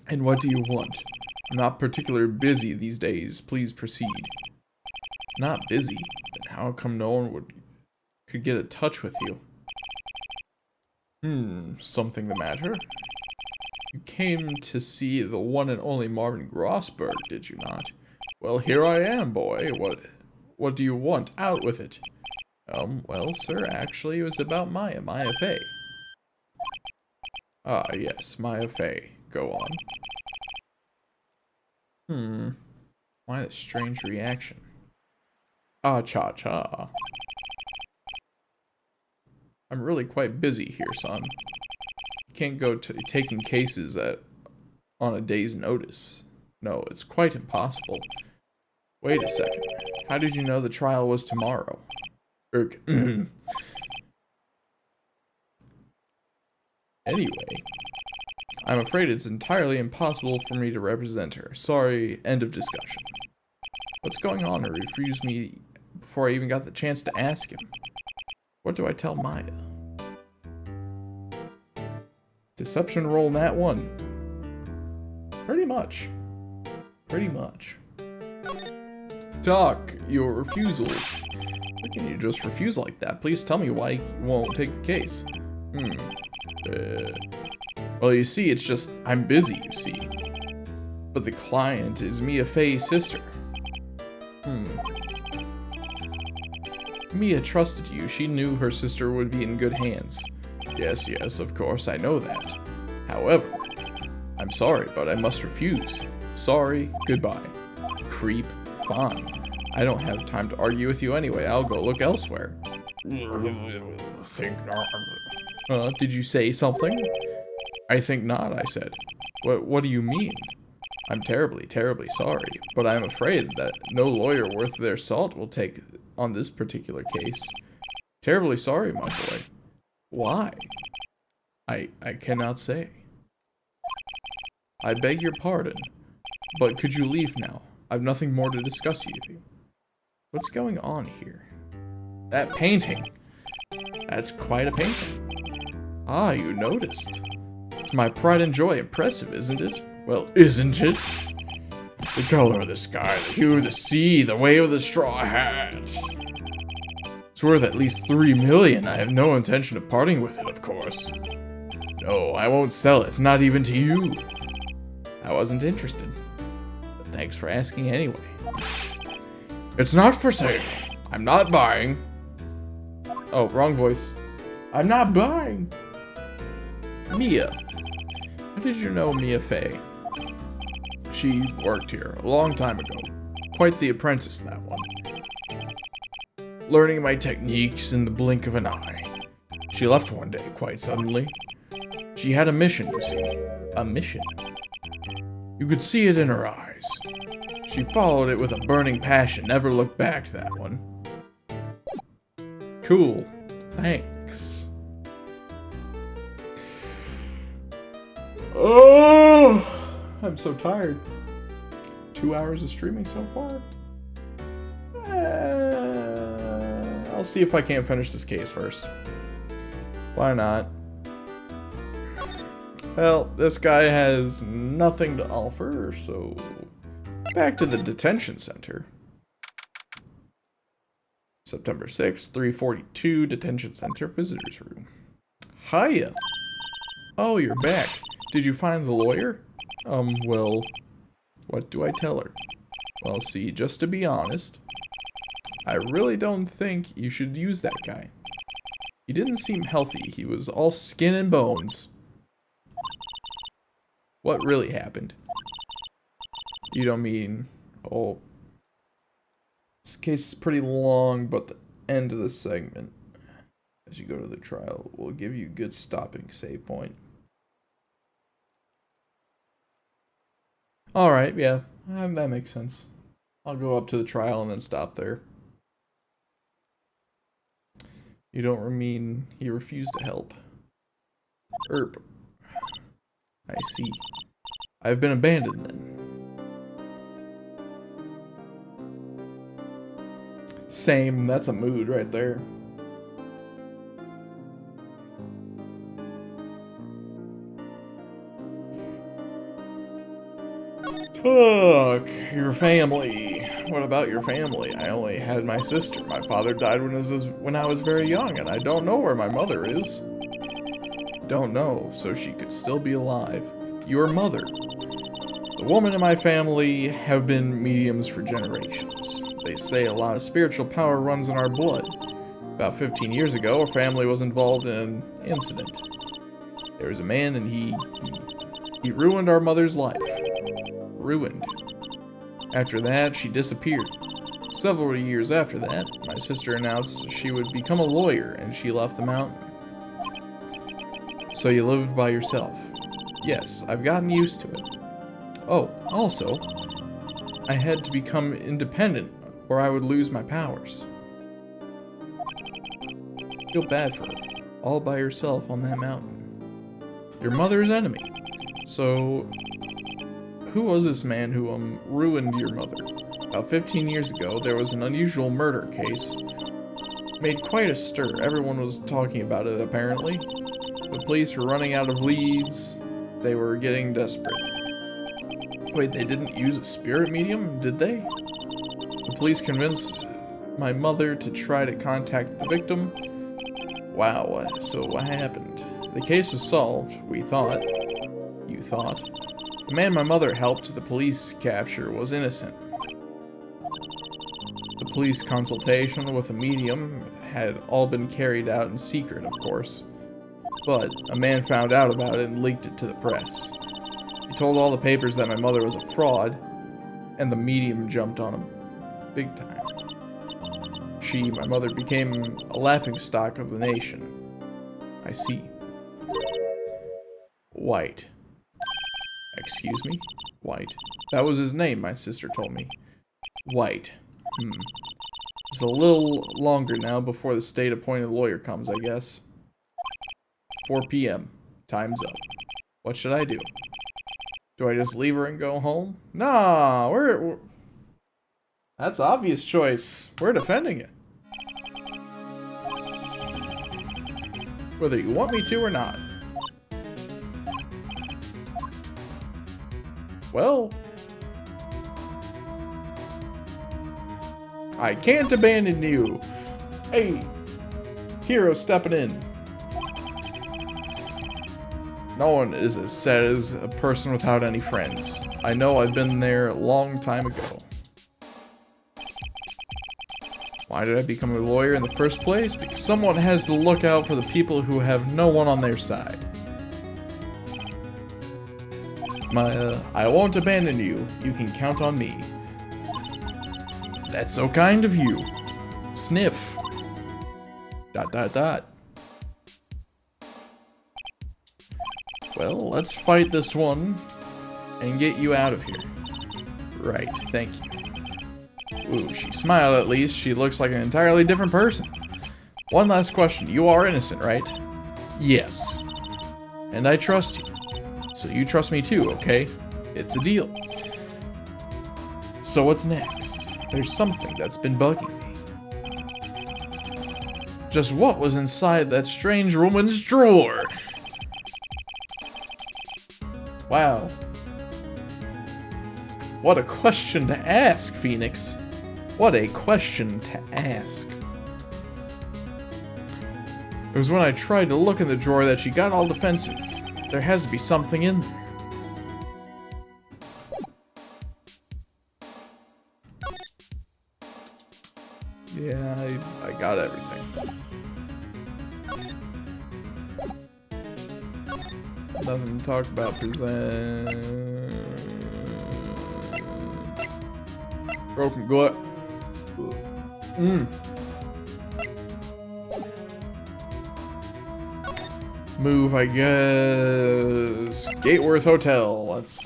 And what do you want? I'm not particularly busy these days. Please proceed. Not busy? Then how come no one could get in touch with you? Something the matter? You came to see the one and only Marvin Grossberg, did you not? Well, here I am, boy. What do you want? Out with it. Well, sir, actually, it was about Maya Fey. Ah, yes, Maya Fey. Go on. Why the strange reaction? Ah, cha-cha. I'm really quite busy here, son. You can't go taking cases on a day's notice. No, it's quite impossible. Wait a second. How did you know the trial was tomorrow? Anyway, I'm afraid it's entirely impossible for me to represent her. Sorry, end of discussion. What's going on? He refused me before I even got the chance to ask him. What do I tell Maya? Deception roll nat 1. Pretty much. Doc, your refusal. How can you just refuse like that? Please tell me why you won't take the case. Well, you see, it's just, I'm busy, you see. But the client is Mia Fey's sister. Mia trusted you. She knew her sister would be in good hands. Yes, of course, I know that. However, I'm sorry, but I must refuse. Sorry, goodbye. Creep, fine. I don't have time to argue with you anyway. I'll go look elsewhere. Think not. Did you say something? I think not, I said. What do you mean? I'm terribly, terribly sorry, but I'm afraid that no lawyer worth their salt will take on this particular case. Terribly sorry, my boy. Why? I cannot say. I beg your pardon, but could you leave now? I've nothing more to discuss with you. What's going on here? That painting. That's quite a painting. Ah, you noticed. It's my pride and joy. Impressive, isn't it? Well, isn't it? The color of the sky, the hue of the sea, the wave of the straw hat. It's worth at least $3 million. I have no intention of parting with it, of course. No, I won't sell it, not even to you. I wasn't interested. But thanks for asking anyway. It's not for sale. I'm not buying. Oh, wrong voice. I'm not buying. Mia. How did you know Mia Fey? She worked here a long time ago. Quite the apprentice, that one. Learning my techniques in the blink of an eye. She left one day, quite suddenly. She had a mission, you see. A mission? You could see it in her eyes. She followed it with a burning passion, never looked back, that one. Cool. Thanks. Oh! I'm so tired. 2 hours of streaming so far. I'll see if I can't finish this case first. Why not? Well, this guy has nothing to offer, so back to the detention center. September 6th, 342, detention center, visitors room. Hiya! Oh, you're back. Did you find the lawyer? Well, what do I tell her? Well, see, just to be honest, I really don't think you should use that guy. He didn't seem healthy. He was all skin and bones. What really happened? You don't mean... Oh. This case is pretty long, but the end of the segment, as you go to the trial, will give you a good stopping save point. Alright, yeah. That makes sense. I'll go up to the trial and then stop there. You don't mean he refused to help? Erp. I see. I've been abandoned then. Same, that's a mood right there. Fuck, your family. What about your family? I only had my sister. My father died when I was very young, and I don't know where my mother is. Don't know, so she could still be alive. Your mother. The women in my family have been mediums for generations. They say a lot of spiritual power runs in our blood. About 15 years ago, our family was involved in an incident. There was a man and he ruined our mother's life. Ruined. After that, she disappeared. Several years after that, my sister announced she would become a lawyer and she left the mountain. So you lived by yourself? Yes, I've gotten used to it. Oh, also, I had to become independent or I would lose my powers. Feel bad for her, all by herself on that mountain. Your mother's enemy. So, who was this man who ruined your mother? About 15 years ago, there was an unusual murder case. Made quite a stir. Everyone was talking about it, apparently. The police were running out of leads. They were getting desperate. Wait, they didn't use a spirit medium, did they? The police convinced my mother to try to contact the victim. Wow, so what happened? The case was solved, we thought. You thought? The man my mother helped the police capture was innocent. The police consultation with a medium had all been carried out in secret, of course. But a man found out about it and leaked it to the press. He told all the papers that my mother was a fraud, and the medium jumped on him. Big time. My mother, became a laughingstock of the nation. I see. White. Excuse me? White. That was his name, my sister told me. White. It's a little longer now before the state-appointed lawyer comes, I guess. 4 p.m. Time's up. What should I do? Do I just leave her and go home? Nah, we're that's obvious choice. We're defending it. Whether you want me to or not. Well, I can't abandon you. Hey, hero stepping in. No one is as sad as a person without any friends. I know, I've been there a long time ago. Why did I become a lawyer in the first place? Because someone has to look out for the people who have no one on their side. I won't abandon you. You can count on me. That's so kind of you. Sniff. ... Well, let's fight this one and get you out of here. Right, thank you. Ooh, she smiled at least. She looks like an entirely different person. One last question. You are innocent, right? Yes. And I trust you. So you trust me too, okay? It's a deal. So what's next? There's something that's been bugging me. Just what was inside that strange woman's drawer? Wow. What a question to ask, Phoenix. What a question to ask. It was when I tried to look in the drawer that she got all defensive. There has to be something in there. Yeah, I got everything. Nothing to talk about. Present. Broken glut. Move, I guess. Gateworth Hotel. That's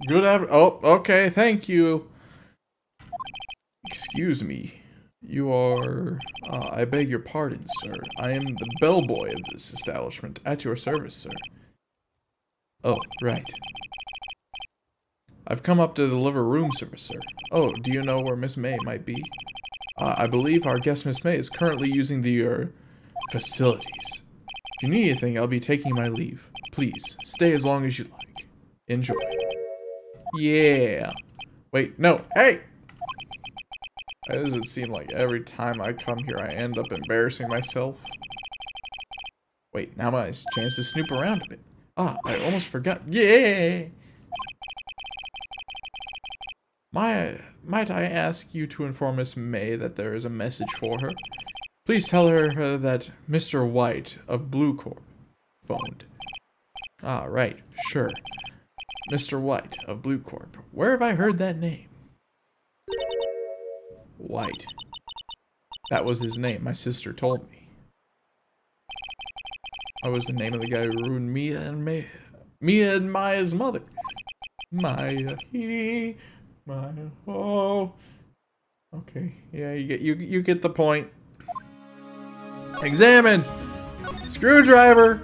good. Oh, okay. Thank you. Excuse me. You are... I beg your pardon, sir. I am the bellboy of this establishment. At your service, sir. Oh, right. I've come up to deliver room service, sir. Oh, do you know where Miss May might be? I believe our guest Miss May is currently using the, facilities. If you need anything, I'll be taking my leave. Please, stay as long as you like. Enjoy. Yeah. Wait, no. Hey! Why does it seem like every time I come here, I end up embarrassing myself? Wait, now my chance to snoop around a bit. Ah, I almost forgot. Yeah! Might I ask you to inform Miss May that there is a message for her? Please tell her that Mr. White of Blue Corp phoned. Ah, right, sure. Mr. White of Blue Corp. Where have I heard that name? White. That was his name, my sister told me. That was the name of the guy who ruined Mia and Maya's mother. Maya, Maya, oh. Okay, yeah, you get the point. Examine! Screwdriver!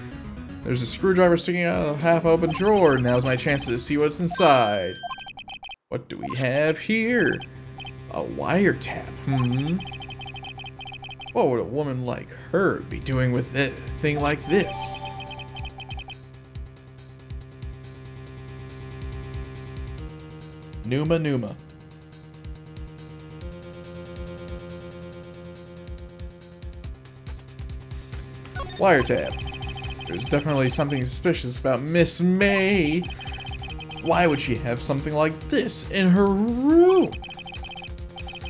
There's a screwdriver sticking out of a half-open drawer. Now's my chance to see what's inside. What do we have here? A wiretap. What would a woman like her be doing with a thing like this? Numa. Wiretap. There's definitely something suspicious about Miss May. Why would she have something like this in her room?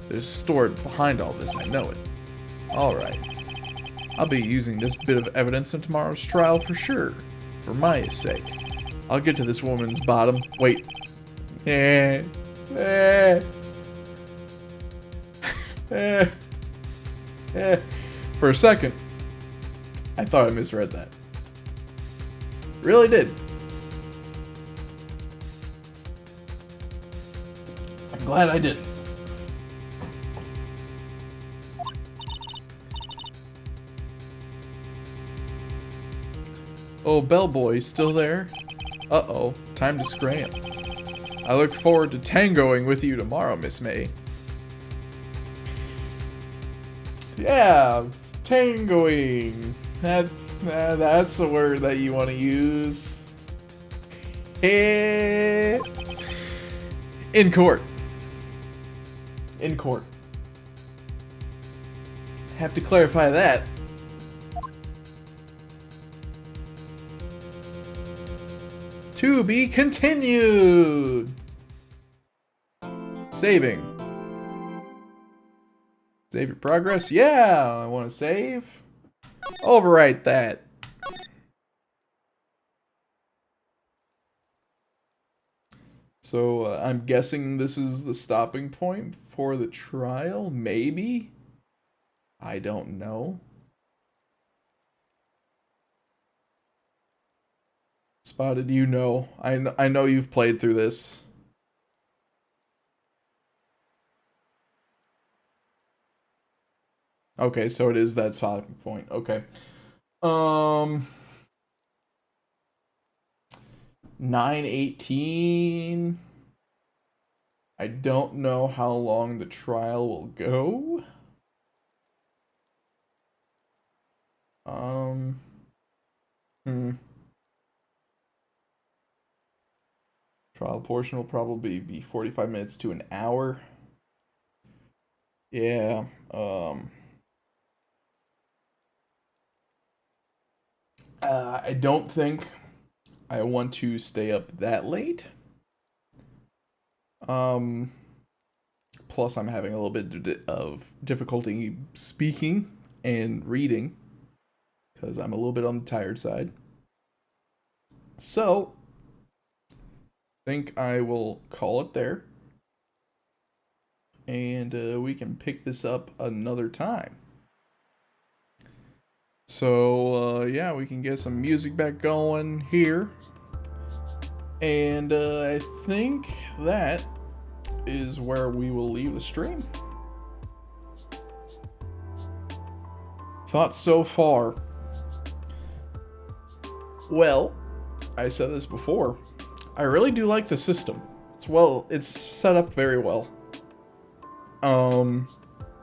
There's stored behind all this, I know it. Alright. I'll be using this bit of evidence in tomorrow's trial for sure. For Maya's sake. I'll get to this woman's bottom. Wait. For a second, I thought I misread that. Really did. I'm glad I did. Oh, bellboy, still there? Uh-oh, time to scram. I look forward to tangoing with you tomorrow, Miss May. Yeah, tangoing. That's a word that you want to use. In court. In court. Have to clarify that. To be continued. Saving. Save your progress? Yeah, I want to save. Overwrite that. So, I'm guessing this is the stopping point for the trial? Maybe? I don't know. Spotted, you know. I know you've played through this. Okay, so it is that stopping point. Okay. 9:18. I don't know how long the trial will go. Um, hmm. Trial portion will probably be 45 minutes to an hour. Yeah. I don't think I want to stay up that late. Um, Plus I'm having a little bit of difficulty speaking and reading because I'm a little bit on the tired side. So, I think I will call it there, and we can pick this up another time. So, yeah, we can get some music back going here. And I think that is where we will leave the stream. Thoughts so far? Well, I said this before. I really do like the system. It's set up very well.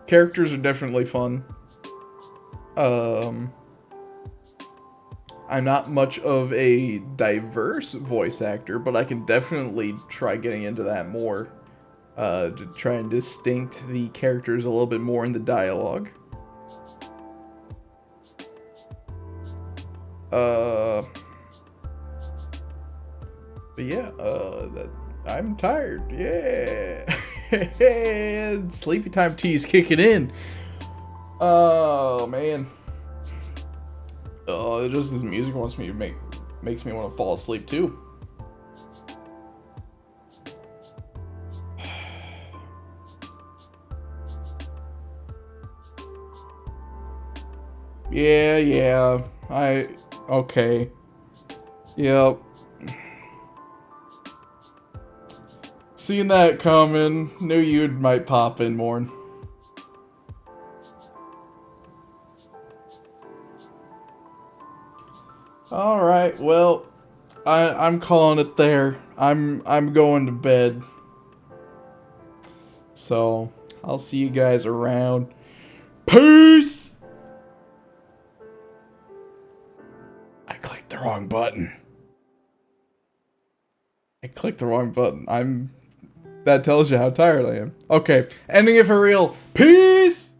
Characters are definitely fun. I'm not much of a diverse voice actor, but I can definitely try getting into that more. To try and distinct the characters a little bit more in the dialogue. But yeah, I'm tired. Yeah. Sleepy time tea is kicking in. Oh man. Just this music makes me want to fall asleep too. Yeah. Okay. Yep. Seeing that coming, knew you might pop in more. All right, well, I'm calling it there. I'm going to bed. So I'll see you guys around. Peace. I clicked the wrong button. That tells you how tired I am. Okay, ending it for real. Peace!